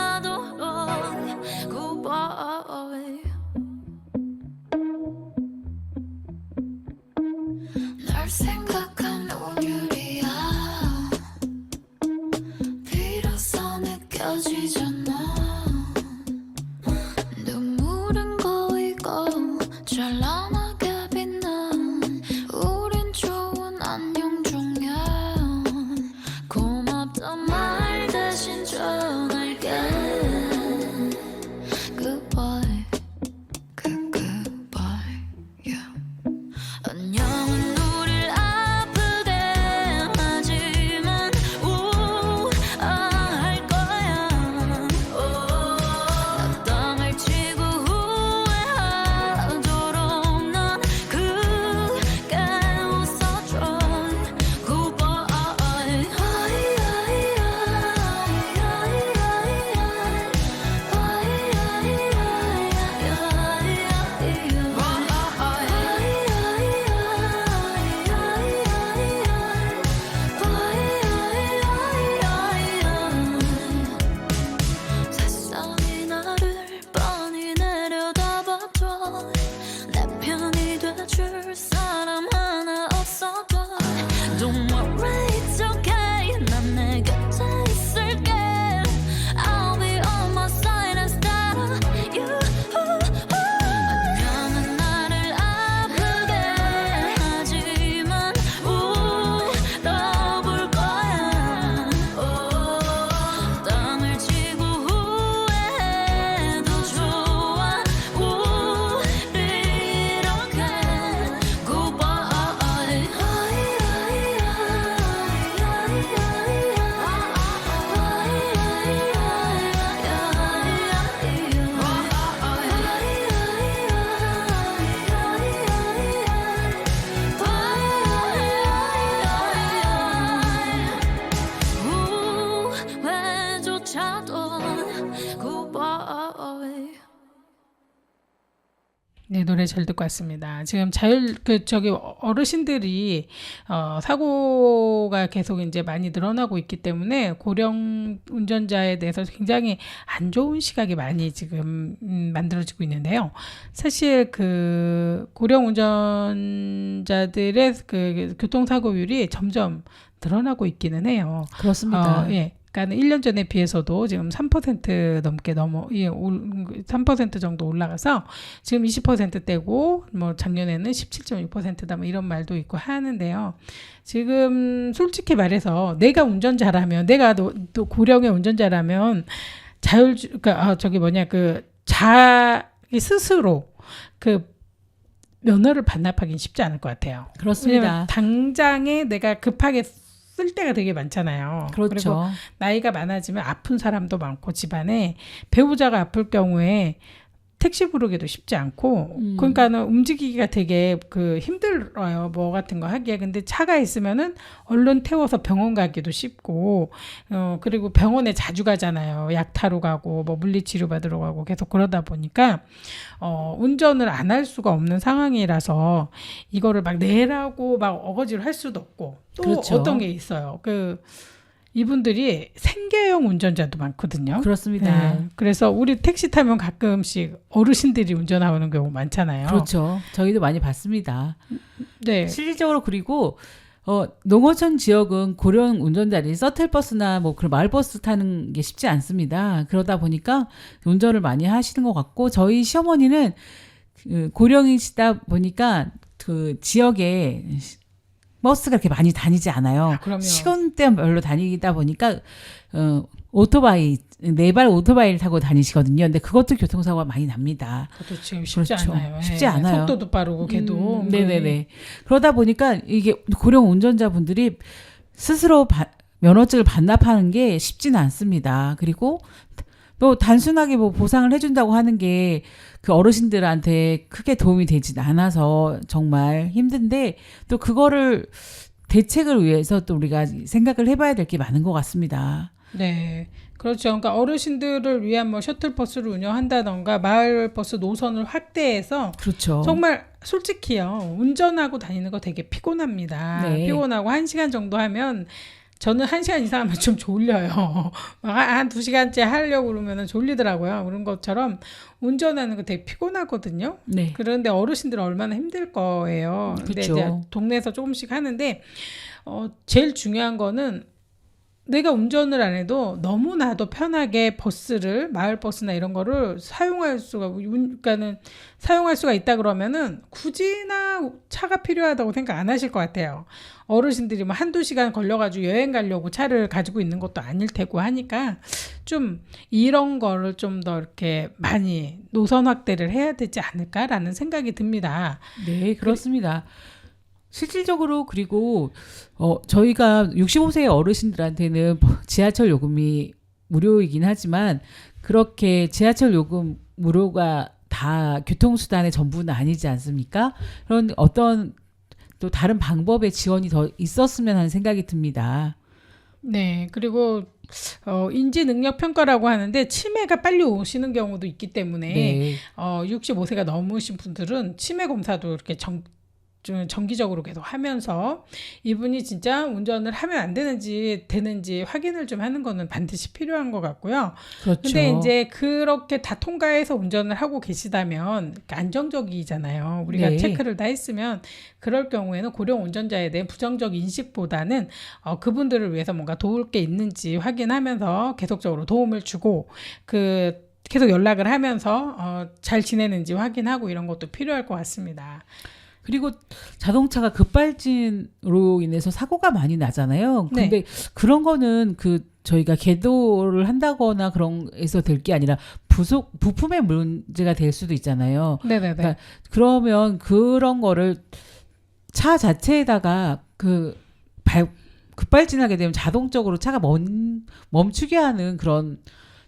후회하도록 Goodbye 날 생각한 오늘이야 비로소 느껴지잖아 눈물은 고이고 찬란하게 빛난 우린 좋은 안녕 중이야 고맙단 말 대신 전할게 Goodbye Goodbye yeah 안녕은 우릴 아프게 하지만 할 거야 나 땅을 치고 후회하도록 goodbye. 네, 노래 잘 듣고 왔습니다. 지금 어르신들이 사고가 계속 이제 많이 늘어나고 있기 때문에 고령 운전자에 대해서 굉장히 안 좋은 시각이 많이 지금 만들어지고 있는데요. 사실 그 고령 운전자들의 그 교통사고율이 점점 늘어나고 있기는 해요. 그렇습니다. 예. 그러니까 1년 전에 비해서도 지금 3% 넘게 3% 정도 올라가서 지금 20%대고 뭐 작년에는 17.6%다 뭐 이런 말도 있고 하는데요. 지금 솔직히 말해서 내가 운전자라면 내가 또 고령의 운전자라면 자기 스스로 그 면허를 반납하기는 쉽지 않을 것 같아요. 그렇습니다. 왜냐면 당장에 내가 급하게 쓸 때가 되게 많잖아요. 그렇죠. 그리고 나이가 많아지면 아픈 사람도 많고 집안에 배우자가 아플 경우에 택시 부르기도 쉽지 않고 그러니까는 움직이기가 되게 힘들어요. 뭐 같은 거 하기에. 근데 차가 있으면은 얼른 태워서 병원 가기도 쉽고 그리고 병원에 자주 가잖아요. 약 타러 가고 뭐 물리치료 받으러 가고 계속 그러다 보니까 운전을 안 할 수가 없는 상황이라서 이거를 막 내라고 막 어거지로 할 수도 없고 또 그렇죠. 어떤 게 있어요. 이분들이 생계형 운전자도 많거든요. 그렇습니다. 네. 그래서 우리 택시 타면 가끔씩 어르신들이 운전하는 경우 많잖아요. 그렇죠. 저희도 많이 봤습니다. 네. 실질적으로 그리고 농어촌 지역은 고령 운전자들이 서틀버스나 뭐 그런 마을버스 타는 게 쉽지 않습니다. 그러다 보니까 운전을 많이 하시는 것 같고 저희 시어머니는 고령이시다 보니까 그 지역에 버스가 그렇게 많이 다니지 않아요. 그럼요. 시간대별로 다니다 보니까 오토바이 4발 오토바이를 타고 다니시거든요. 근데 그것도 교통사고가 많이 납니다. 그것도 지금 쉽지 그렇죠. 않아요. 쉽지 예. 않아요. 속도도 빠르고 걔도. 네네네. 그러다 보니까 이게 고령 운전자분들이 스스로 면허증을 반납하는 게 쉽지는 않습니다. 그리고 또 단순하게 뭐 보상을 해준다고 하는 게 그 어르신들한테 크게 도움이 되진 않아서 정말 힘든데 또 그거를 대책을 위해서 또 우리가 생각을 해봐야 될 게 많은 것 같습니다. 네. 그렇죠. 그러니까 어르신들을 위한 뭐 셔틀버스를 운영한다던가 마을버스 노선을 확대해서 그렇죠. 정말 정말 솔직히요. 운전하고 다니는 거 되게 피곤합니다. 네. 피곤하고 1시간 정도 하면 저는 1시간 이상 하면 좀 졸려요. 한 2시간째 하려고 그러면 졸리더라고요. 그런 것처럼 운전하는 거 되게 피곤하거든요. 네. 그런데 어르신들은 얼마나 힘들 거예요. 근데 그쵸. 이제 동네에서 조금씩 하는데 제일 중요한 거는 내가 운전을 안 해도 너무나도 편하게 버스를 마을버스나 이런 거를 사용할 수가 있다 그러면은 굳이나 차가 필요하다고 생각 안 하실 것 같아요. 어르신들이 뭐 1-2시간 걸려가지고 여행 가려고 차를 가지고 있는 것도 아닐 테고 하니까 좀 이런 거를 좀 더 이렇게 많이 노선 확대를 해야 되지 않을까라는 생각이 듭니다. 네, 그렇습니다. 실질적으로 그리고 저희가 65세 어르신들한테는 지하철 요금이 무료이긴 하지만 그렇게 지하철 요금 무료가 다 교통수단의 전부는 아니지 않습니까? 그런 어떤 또 다른 방법의 지원이 더 있었으면 하는 생각이 듭니다. 네, 그리고 인지 능력 평가라고 하는데 치매가 빨리 오시는 경우도 있기 때문에 네. 65세가 넘으신 분들은 치매 검사도 이렇게 좀 정기적으로 계속 하면서 이분이 진짜 운전을 하면 안 되는지 확인을 좀 하는 거는 반드시 필요한 것 같고요. 그렇죠. 근데 이제 그렇게 다 통과해서 운전을 하고 계시다면 안정적이잖아요. 우리가 네. 체크를 다 했으면 그럴 경우에는 고령 운전자에 대한 부정적 인식보다는 그분들을 위해서 뭔가 도울 게 있는지 확인하면서 계속적으로 도움을 주고 계속 연락을 하면서 잘 지내는지 확인하고 이런 것도 필요할 것 같습니다. 그리고 자동차가 급발진으로 인해서 사고가 많이 나잖아요. 근데 네. 그런 거는 저희가 계도를 한다거나 그런 에서 될 게 아니라 부품의 문제가 될 수도 있잖아요. 네네네. 그러니까 그러면 그런 거를 차 자체에다가 급발진하게 되면 자동적으로 차가 멈추게 하는 그런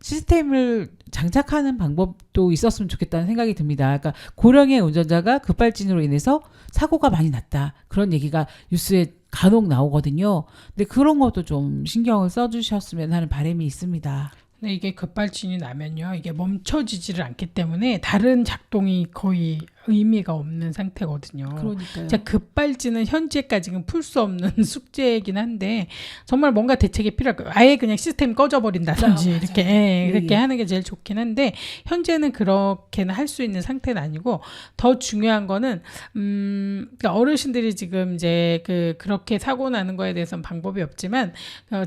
시스템을 장착하는 방법도 있었으면 좋겠다는 생각이 듭니다. 그러니까 고령의 운전자가 급발진으로 인해서 사고가 많이 났다. 그런 얘기가 뉴스에 간혹 나오거든요. 근데 그런 것도 좀 신경을 써주셨으면 하는 바람이 있습니다. 근데 이게 급발진이 나면요, 이게 멈춰지지를 않기 때문에 다른 작동이 거의 의미가 없는 상태거든요. 그러니까요. 자, 급발진은 현재까지는 풀 수 없는 숙제이긴 한데 정말 뭔가 대책이 필요할 거예요. 아예 그냥 시스템이 꺼져버린다든지 맞아요. 이렇게 예, 그렇게 예. 하는 게 제일 좋긴 한데 현재는 그렇게는 할 수 있는 상태는 아니고 더 중요한 거는 그러니까 어르신들이 지금 이제 그렇게 사고 나는 거에 대해서는 방법이 없지만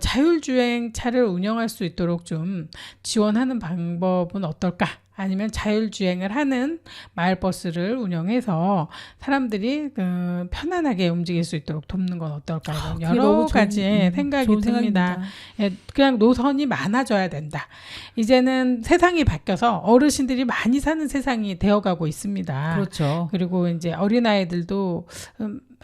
자율주행차를 운영할 수 있도록 좀 지원하는 방법은 어떨까? 아니면 자율주행을 하는 마을버스를 운영해서 사람들이 편안하게 움직일 수 있도록 돕는 건 어떨까? 이런 그게 여러 너무 가지의 생각이 좋은 듭니다. 생각입니다. 예, 그냥 노선이 많아져야 된다. 이제는 세상이 바뀌어서 어르신들이 많이 사는 세상이 되어가고 있습니다. 그렇죠. 그리고 이제 어린아이들도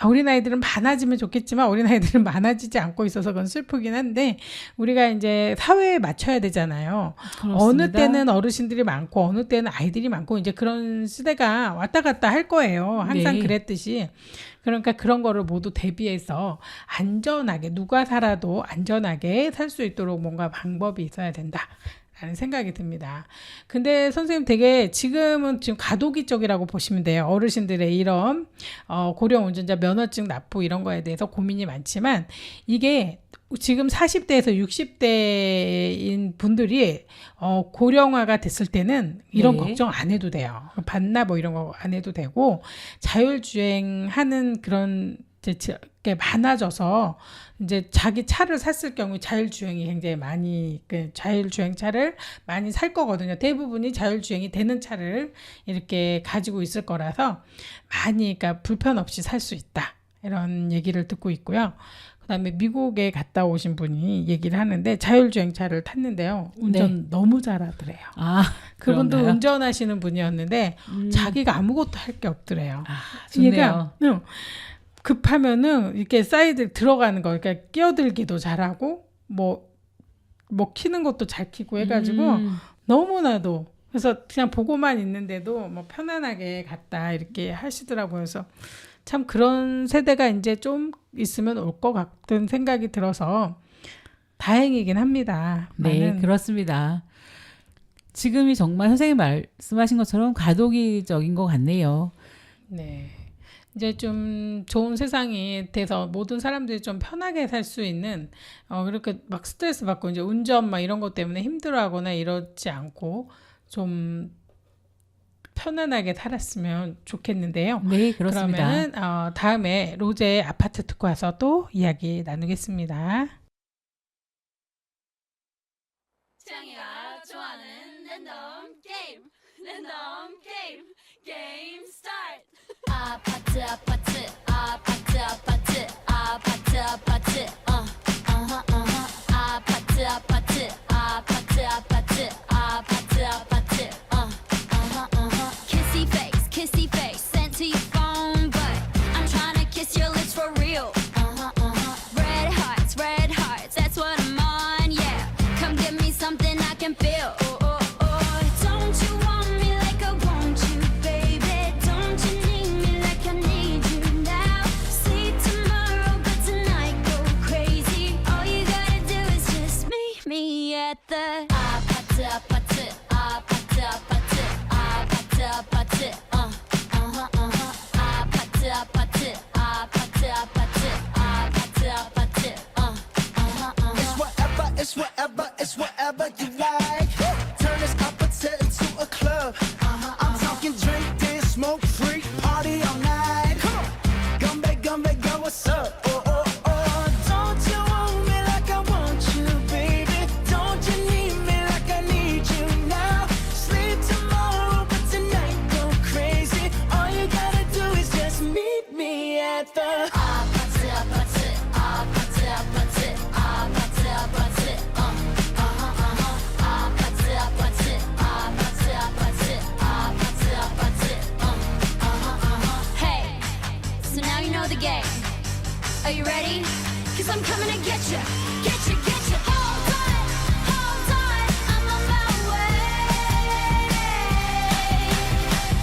어린아이들은 많아지면 좋겠지만 어린아이들은 많아지지 않고 있어서 그건 슬프긴 한데 우리가 이제 사회에 맞춰야 되잖아요. 그렇습니다. 어느 때는 어르신들이 많고 어느 때는 아이들이 많고 이제 그런 시대가 왔다 갔다 할 거예요. 항상 네. 그랬듯이. 그러니까 그런 거를 모두 대비해서 안전하게 누가 살아도 안전하게 살 수 있도록 뭔가 방법이 있어야 된다. 라는 생각이 듭니다. 근데 선생님 되게 지금 과도기 쪽이라고 보시면 돼요. 어르신들의 이런 고령 운전자 면허증 납부 이런 거에 대해서 고민이 많지만 이게 지금 40대에서 60대인 분들이 고령화가 됐을 때는 이런 네. 걱정 안 해도 돼요. 반납 뭐 이런 거 안 해도 되고 자율주행하는 그런 게 많아져서 이제 자기 차를 샀을 경우 자율주행이 굉장히 많이 자율주행차를 많이 살 거거든요. 대부분이 자율주행이 되는 차를 이렇게 가지고 있을 거라서 많이 그러니까 불편 없이 살 수 있다. 이런 얘기를 듣고 있고요. 그다음에 미국에 갔다 오신 분이 얘기를 하는데 자율주행차를 탔는데요. 운전 너무 잘하더래요. 아, 그분도 그런가요? 운전하시는 분이었는데 자기가 아무것도 할 게 없더래요. 아, 좋네요. 얘가 급하면은 이렇게 사이드 들어가는 거, 그러니까 끼어들기도 잘하고 뭐 키는 것도 잘 키고 해가지고 너무나도 그래서 그냥 보고만 있는데도 뭐 편안하게 갔다 이렇게 하시더라고요. 그래서 참 그런 세대가 이제 좀 있으면 올 것 같은 생각이 들어서 다행이긴 합니다. 네, 그렇습니다. 지금이 정말 선생님 말씀하신 것처럼 과도기적인 것 같네요. 네. 이제 좀 좋은 세상이 돼서 모든 사람들이 좀 편하게 살 수 있는 그렇게 막 스트레스 받고 이제 운전 막 이런 것 때문에 힘들어하거나 이러지 않고 좀 편안하게 살았으면 좋겠는데요. 네, 그렇습니다. 그러면은 다음에 로제의 아파트 듣고 와서 또 이야기 나누겠습니다. 창이가 좋아하는 랜덤 게임 게임 스타트. 아파트 아파트 아파트 아파트 아파트 아파트 아파트 아파트 아파트 아파트 아파트 아파트 kissy face sent to your phone but I'm trying to kiss your lips for real. Red hearts that's what I'm on, yeah. Come give me something I can feel. Don't you want me like I want you, baby? Don't you need me like I need you now? See tomorrow, but tonight go crazy. All you gotta do is just meet me at the 아파트 아파트 아파트 아파트 아파트 아파트 아파트 아파트 아파트 아파트 아파트 아파트 It's whatever, it's whatever you like. Turn this opposite into a club. I'm talking drink, dance, smoke, freak, party all night. Come back, girl, what's up? Don't you want me like I want you, baby? Don't you need me like I need you now? Sleep tomorrow, but tonight go crazy. All you gotta do is just meet me at the 아파트 아파트 아파트 아파트 아파트 아파트 아파트 아파트 아파트 아파트 아파트 아파트 Hey, so now you know the game. Are you ready? 'Cause I'm coming to get you, get you, get you. Hold on, I'm on my way.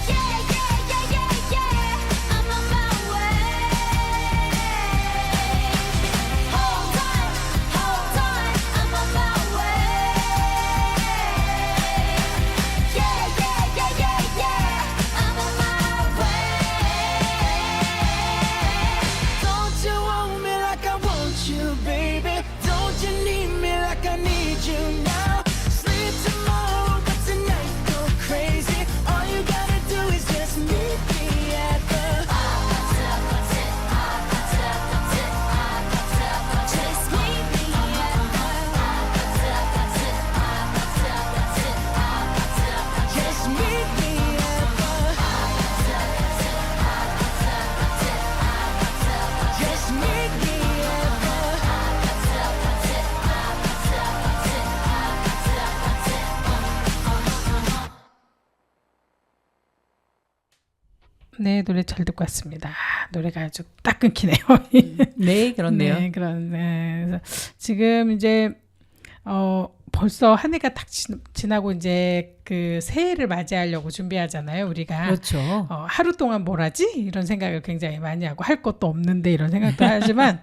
Yeah, I'm on my way. Hold on, I'm on my way. 네, 노래 잘 듣고 왔습니다. 노래가 아주 딱 끊기네요. 네, 그렇네요. 네, 그래서 지금 이제 벌써 한 해가 딱 지나고 이제 그 새해를 맞이하려고 준비하잖아요, 우리가. 그렇죠. 하루 동안 뭘 하지? 이런 생각을 굉장히 많이 하고 할 것도 없는데 이런 생각도 하지만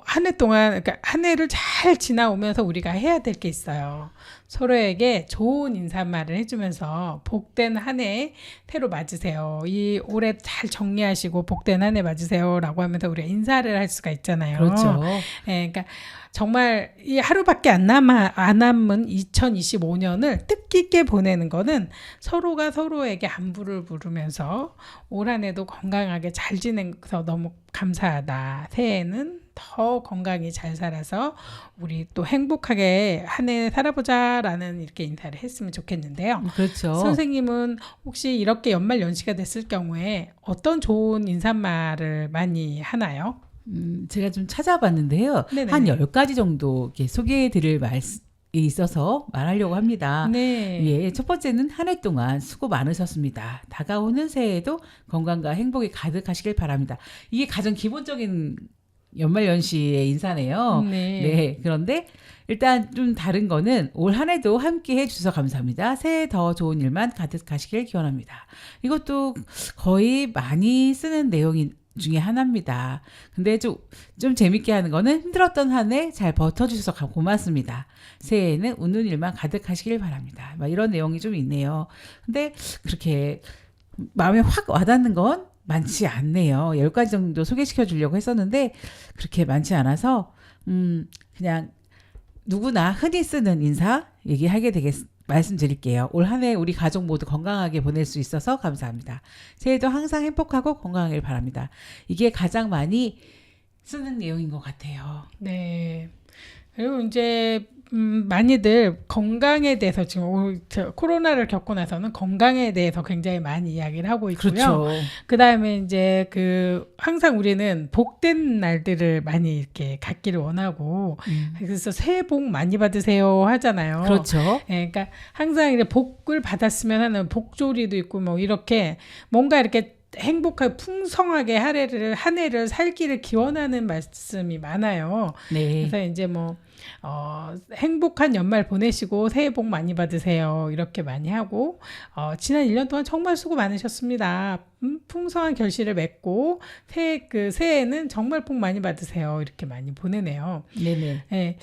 한 해 동안 그러니까 한 해를 잘 지나오면서 우리가 해야 될 게 있어요. 서로에게 좋은 인사말을 해주면서 복된 한 해 새로 맞으세요. 이 올해 잘 정리하시고 복된 한 해 맞으세요라고 하면서 우리가 인사를 할 수가 있잖아요. 그렇죠. 네, 그러니까 정말 이 하루밖에 안 남은 2025년을 뜻깊게 보내는 거는 서로가 서로에게 안부를 부르면서 올 한 해도 건강하게 잘 지내서 너무 감사하다. 새해에는 더 건강히 잘 살아서 우리 또 행복하게 한 해 살아보자라는 이렇게 인사를 했으면 좋겠는데요. 그렇죠. 선생님은 혹시 이렇게 연말 연시가 됐을 경우에 어떤 좋은 인사말을 많이 하나요? 제가 좀 찾아봤는데요. 네네네. 한 10가지 정도 이렇게 소개해드릴 말씀이 있어서 말하려고 합니다. 네. 예, 첫 번째는 한 해 동안 수고 많으셨습니다. 다가오는 새해에도 건강과 행복이 가득하시길 바랍니다. 이게 가장 기본적인 연말연시의 인사네요. 네. 그런데 일단 좀 다른 거는 올 한 해도 함께 해주셔서 감사합니다. 새해 더 좋은 일만 가득하시길 기원합니다. 이것도 거의 많이 쓰는 내용이 중에 하나입니다. 근데 좀 재밌게 하는 거는 힘들었던 한 해 잘 버텨주셔서 고맙습니다. 새해에는 웃는 일만 가득하시길 바랍니다. 막 이런 내용이 좀 있네요. 근데 그렇게 마음에 확 와닿는 건 많지 않네요. 10가지 정도 소개시켜 주려고 했었는데 그렇게 많지 않아서 그냥 누구나 흔히 쓰는 인사 얘기하게 말씀드릴게요. 올 한 해 우리 가족 모두 건강하게 보낼 수 있어서 감사합니다. 새해도 항상 행복하고 건강하길 바랍니다. 이게 가장 많이 쓰는 내용인 것 같아요. 네. 그리고 이제 많이들 건강에 대해서 지금 코로나를 겪고 나서는 건강에 대해서 굉장히 많이 이야기를 하고 있고요. 그렇죠. 그다음에 이제 항상 우리는 복된 날들을 많이 이렇게 갖기를 원하고 그래서 새해 복 많이 받으세요 하잖아요. 그렇죠. 예, 그러니까 항상 이제 복을 받았으면 하는 복조리도 있고 뭐 이렇게 뭔가 이렇게 행복하게 풍성하게 한 해를 살기를 기원하는 말씀이 많아요. 네. 그래서 이제 행복한 연말 보내시고 새해 복 많이 받으세요. 이렇게 많이 하고 지난 1년 동안 정말 수고 많으셨습니다. 풍성한 결실을 맺고 새해에는 정말 복 많이 받으세요. 이렇게 많이 보내네요. 네네. 네.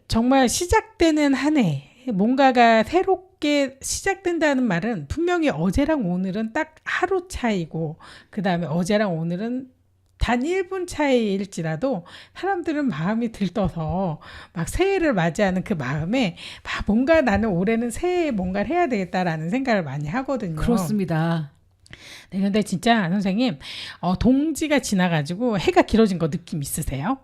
정말 시작되는 한 해, 뭔가가 새롭게 시작된다는 말은 분명히 어제랑 오늘은 딱 하루 차이고, 그 다음에 어제랑 오늘은 단 1분 차이일지라도 사람들은 마음이 들떠서 막 새해를 맞이하는 그 마음에 뭔가 나는 올해는 새해에 뭔가를 해야 되겠다라는 생각을 많이 하거든요. 그렇습니다. 네, 근데 진짜 선생님, 동지가 지나가지고 해가 길어진 거 느낌 있으세요?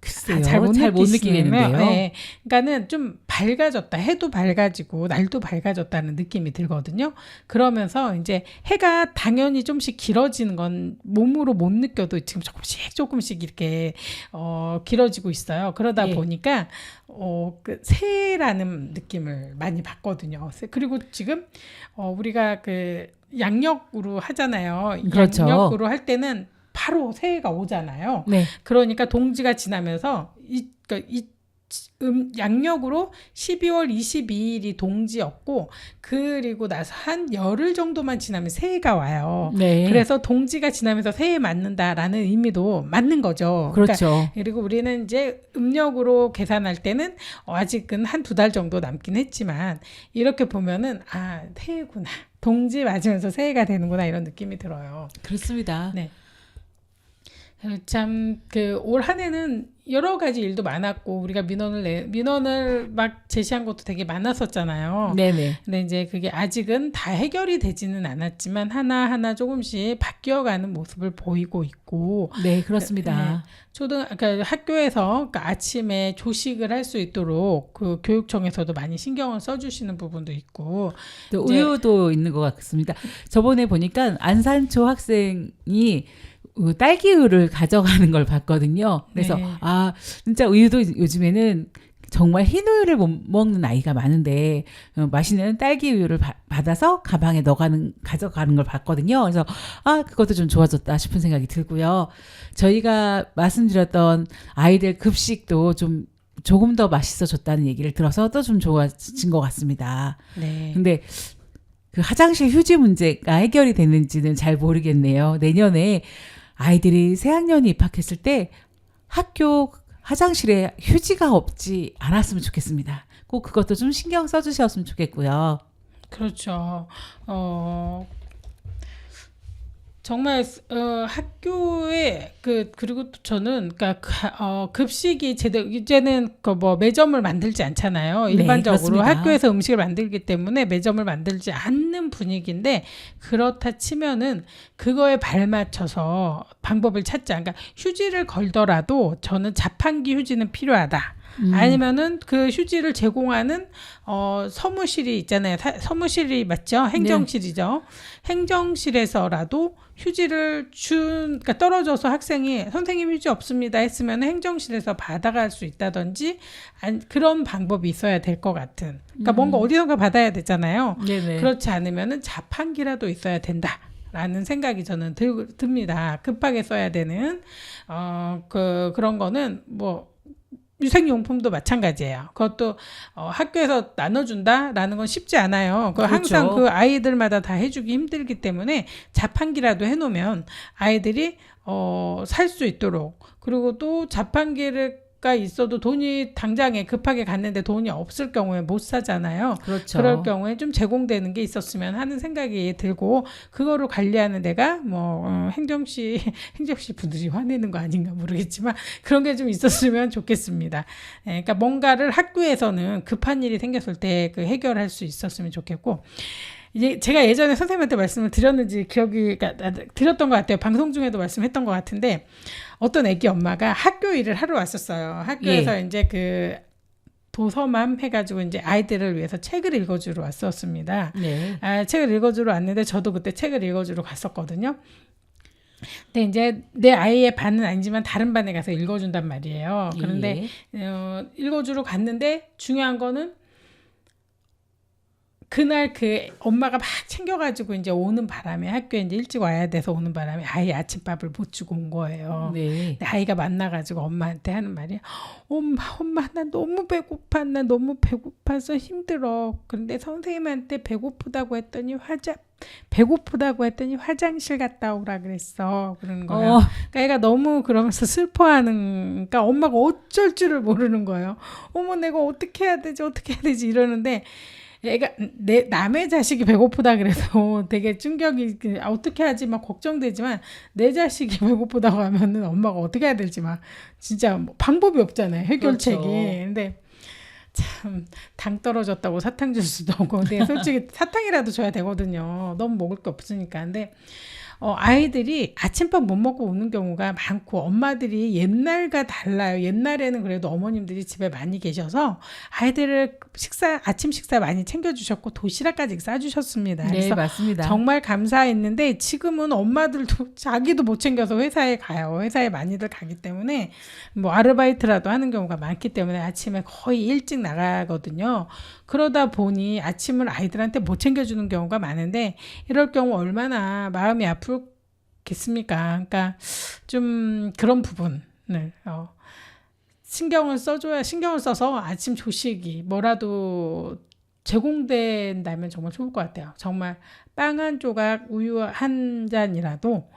글쎄요. 잘 못 느끼겠는데요. 네. 그러니까는 좀 밝아졌다. 해도 밝아지고 날도 밝아졌다는 느낌이 들거든요. 그러면서 이제 해가 당연히 좀씩 길어지는 건 몸으로 못 느껴도 지금 조금씩 이렇게 길어지고 있어요. 그러다 예. 보니까 새해라는 느낌을 많이 받거든요. 그리고 지금 우리가 양력으로 하잖아요. 그렇죠. 양력으로 할 때는 바로 새해가 오잖아요. 네. 그러니까 동지가 지나면서 양력으로 12월 22일이 동지였고, 그리고 나서 한 열흘 정도만 지나면 새해가 와요. 네. 그래서 동지가 지나면서 새해 맞는다라는 의미도 맞는 거죠. 그렇죠. 그러니까 그리고 우리는 이제 음력으로 계산할 때는 아직은 한 2달 정도 남긴 했지만, 이렇게 보면은 새해구나. 동지 맞으면서 새해가 되는구나, 이런 느낌이 들어요. 그렇습니다. 네. 참 올 한 해는 여러 가지 일도 많았고, 우리가 민원을 막 제시한 것도 되게 많았었잖아요. 네네. 근데 이제 그게 아직은 다 해결이 되지는 않았지만 하나하나 조금씩 바뀌어가는 모습을 보이고 있고. 네, 그렇습니다. 그러니까 학교에서 아침에 조식을 할 수 있도록 교육청에서도 많이 신경을 써주시는 부분도 있고. 또 우유도 있는 것 같습니다. 저번에 보니까 안산초 학생이 딸기우유를 가져가는 걸 봤거든요. 그래서 네. 진짜 우유도 요즘에는 정말 흰 우유를 못 먹는 아이가 많은데 맛있는 딸기 우유를 받아서 가방에 가져가는 걸 봤거든요. 그래서 그것도 좀 좋아졌다 싶은 생각이 들고요. 저희가 말씀드렸던 아이들 급식도 좀 조금 더 맛있어졌다는 얘기를 들어서 또 좀 좋아진 것 같습니다. 네. 근데 그 화장실 휴지 문제가 해결이 됐는지는 잘 모르겠네요. 내년에 아이들이 새학년이 입학했을 때 학교 화장실에 휴지가 없지 않았으면 좋겠습니다. 꼭 그것도 좀 신경 써주셨으면 좋겠고요. 그렇죠. 정말 학교에 그리고 또 저는 그러니까 급식이 제대로 이제는 그 뭐 매점을 만들지 않잖아요. 일반적으로 그렇습니다. 학교에서 음식을 만들기 때문에 매점을 만들지 않는 분위기인데 그렇다 치면은 그거에 발맞춰서 방법을 찾자. 그러니까 휴지를 걸더라도 저는 자판기 휴지는 필요하다. 아니면은 그 휴지를 제공하는 서무실이 있잖아요. 서무실이 맞죠? 행정실이죠. 행정실에서라도 휴지를 그러니까 떨어져서 학생이 선생님 휴지 없습니다 했으면 행정실에서 받아갈 수 있다든지 그런 방법이 있어야 될 것 같은. 그러니까 뭔가 어디선가 받아야 되잖아요. 네네. 그렇지 않으면은 자판기라도 있어야 된다. 라는 생각이 저는 듭니다. 급하게 써야 되는 그런 거는 뭐 위생용품도 마찬가지예요. 그것도 학교에서 나눠준다라는 건 쉽지 않아요. 그렇죠. 항상 그 아이들마다 다 해주기 힘들기 때문에 자판기라도 해놓으면 아이들이 살 수 있도록. 그리고 또 자판기가 있어도 돈이 당장에 급하게 갔는데 돈이 없을 경우에 못 사잖아요. 그렇죠. 그럴 경우에 좀 제공되는 게 있었으면 하는 생각이 들고 그거를 관리하는 데가 뭐 행정시 분들이 화내는 거 아닌가 모르겠지만 그런 게 좀 있었으면 좋겠습니다. 그러니까 뭔가를 학교에서는 급한 일이 생겼을 때 그 해결할 수 있었으면 좋겠고 이제 제가 예전에 선생님한테 말씀을 드렸는지 드렸던 것 같아요. 방송 중에도 말씀했던 것 같은데 어떤 애기 엄마가 학교 일을 하러 왔었어요. 학교에서 이제 그 도서맘 해가지고 이제 아이들을 위해서 책을 읽어주러 왔었습니다. 네. 책을 읽어주러 왔는데 저도 그때 책을 읽어주러 갔었거든요. 근데 이제 내 아이의 반은 아니지만 다른 반에 가서 읽어준단 말이에요. 그런데 읽어주러 갔는데 중요한 거는 그날 그 엄마가 막 챙겨가지고 이제 오는 바람에 학교에 이제 일찍 와야 돼서 오는 바람에 아이 아침밥을 못 주고 온 거예요. 네. 아이가 만나가지고 엄마한테 하는 말이 엄마 나 너무 배고파. 나 너무 배고파서 힘들어. 그런데 선생님한테 배고프다고 했더니 화장실 갔다 오라 그랬어. 그러는 거예요. 그러니까 애가 너무 그러면서 슬퍼하는, 그러니까 엄마가 어쩔 줄을 모르는 거예요. 어머 내가 어떻게 해야 되지 이러는데 애가 남의 자식이 배고프다 그래서 되게 충격이 어떻게 하지 막 걱정되지만 내 자식이 배고프다고 하면은 엄마가 어떻게 해야 될지 막 진짜 뭐 방법이 없잖아요. 해결책이. 그렇죠. 근데 참 당 떨어졌다고 사탕 줄 수도 없고 근데 솔직히 사탕이라도 줘야 되거든요. 너무 먹을 게 없으니까. 근데 아이들이 아침밥 못 먹고 오는 경우가 많고 엄마들이 옛날과 달라요. 옛날에는 그래도 어머님들이 집에 많이 계셔서 아이들을 아침 식사 많이 챙겨주셨고 도시락까지 싸주셨습니다. 네, 그래서 맞습니다. 정말 감사했는데 지금은 엄마들도 자기도 못 챙겨서 회사에 가요. 회사에 많이들 가기 때문에 뭐 아르바이트라도 하는 경우가 많기 때문에 아침에 거의 일찍 나가거든요. 그러다 보니 아침을 아이들한테 못 챙겨주는 경우가 많은데 이럴 경우 얼마나 마음이 아프겠습니까? 그러니까 좀 그런 부분을 신경을 써서 아침 조식이 뭐라도 제공된다면 정말 좋을 것 같아요. 정말 빵 한 조각, 우유 한 잔이라도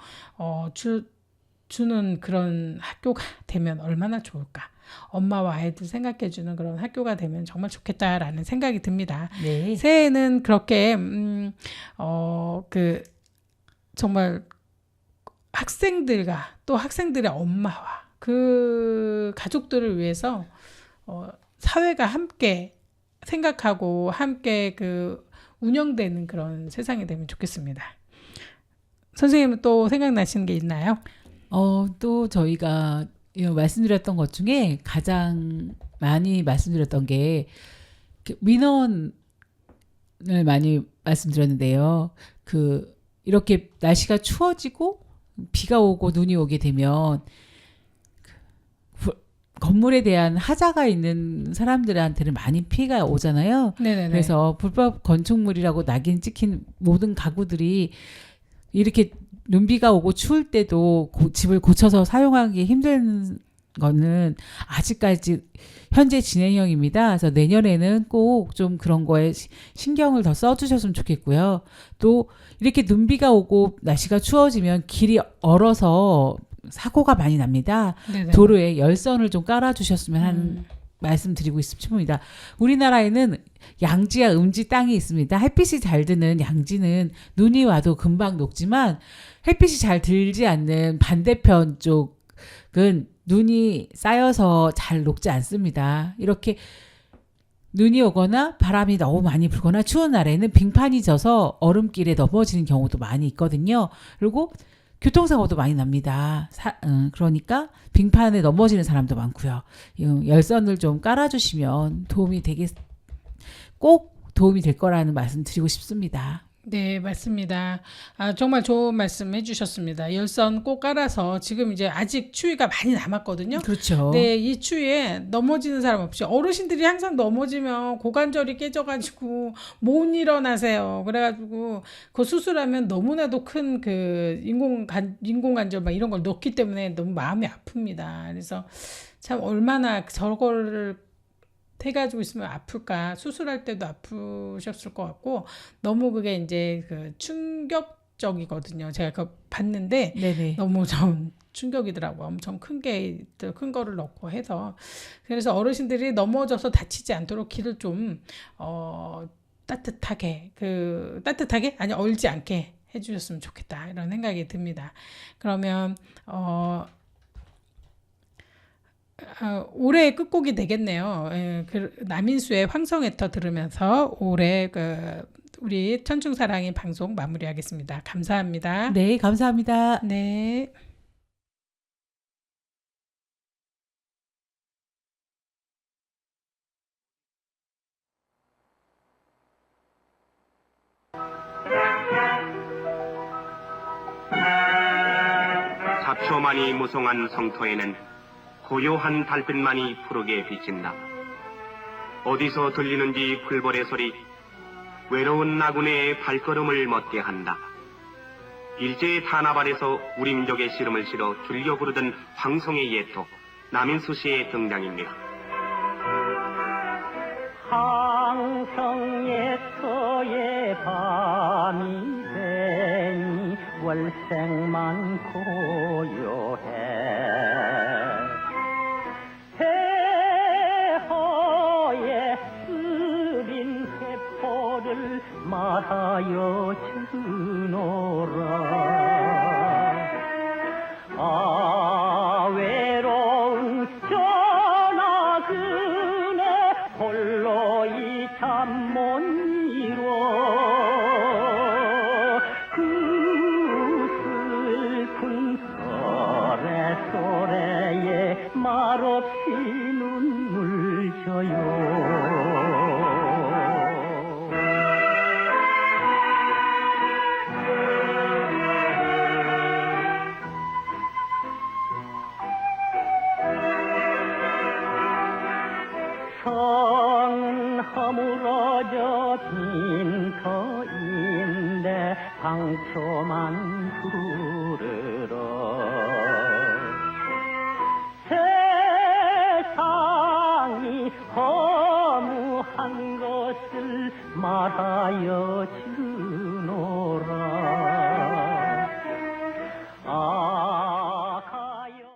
주는 그런 학교가 되면 얼마나 좋을까. 엄마와 아이들 생각해주는 그런 학교가 되면 정말 좋겠다라는 생각이 듭니다. 네. 새해에는 그렇게 정말 학생들과 또 학생들의 엄마와 그 가족들을 위해서 사회가 함께 생각하고 함께 그 운영되는 그런 세상이 되면 좋겠습니다. 선생님은 또 생각나시는 게 있나요? 또 저희가 말씀드렸던 것 중에 가장 많이 말씀드렸던 게 민원을 많이 말씀드렸는데요. 이렇게 날씨가 추워지고 비가 오고 눈이 오게 되면 건물에 대한 하자가 있는 사람들한테는 많이 피해가 오잖아요. 네네네. 그래서 불법 건축물이라고 낙인 찍힌 모든 가구들이 이렇게 눈비가 오고 추울 때도 집을 고쳐서 사용하기 힘든 거는 아직까지 현재 진행형입니다. 그래서 내년에는 꼭 좀 그런 거에 신경을 더 써주셨으면 좋겠고요. 또 이렇게 눈비가 오고 날씨가 추워지면 길이 얼어서 사고가 많이 납니다. 네네. 도로에 열선을 좀 깔아주셨으면 하는 말씀드리고 싶습니다. 우리나라에는 양지와 음지 땅이 있습니다. 햇빛이 잘 드는 양지는 눈이 와도 금방 녹지만 햇빛이 잘 들지 않는 반대편 쪽은 눈이 쌓여서 잘 녹지 않습니다. 이렇게 눈이 오거나 바람이 너무 많이 불거나 추운 날에는 빙판이 져서 얼음길에 넘어지는 경우도 많이 있거든요. 그리고 교통사고도 많이 납니다. 그러니까 빙판에 넘어지는 사람도 많고요. 열선을 좀 깔아주시면 꼭 도움이 될 거라는 말씀 드리고 싶습니다. 네, 맞습니다. 정말 좋은 말씀 해주셨습니다. 열선 꼭 깔아서 지금 이제 아직 추위가 많이 남았거든요. 그렇죠. 네, 이 추위에 넘어지는 사람 없이 어르신들이 항상 넘어지면 고관절이 깨져가지고 못 일어나세요. 그래가지고 그 수술하면 너무나도 큰 그 인공관절 막 이런 걸 넣기 때문에 너무 마음이 아픕니다. 그래서 참 얼마나 저거를 해가지고 있으면 아플까. 수술할 때도 아프셨을 것 같고 너무 그게 이제 그 충격적이거든요. 제가 그거 봤는데 네네. 너무 좀 충격이더라고요. 엄청 큰 거를 넣고 해서. 그래서 어르신들이 넘어져서 다치지 않도록 길을 좀 따뜻하게 아니 얼지 않게 해주셨으면 좋겠다 이런 생각이 듭니다. 그러면 올해의 끝곡이 되겠네요. 남인수의 황성애터 들으면서 올해 우리 천충사랑이 방송 마무리하겠습니다. 감사합니다. 네, 감사합니다. 네. 잡초만이 무성한 성토에는 고요한 달빛만이 푸르게 비친다. 어디서 들리는지 풀벌의 소리, 외로운 나군의 발걸음을 멎게 한다. 일제의 탄압 아래서 우림족의 시름을 실어 즐겨 부르던 황성의 예토, 남인수 씨의 등장입니다. 황성예토의 밤이 되니 월생만 고요해 해허의 쓰린 세포를 말하여 주노라 외로운 전하 그네 홀로 이 잠 못 이뤄 그 슬픈 소래에 말없이 눈물 져요 선 허물어져 빈 터인데 상처만 부르러 세상이 허무한 것을 말하여 주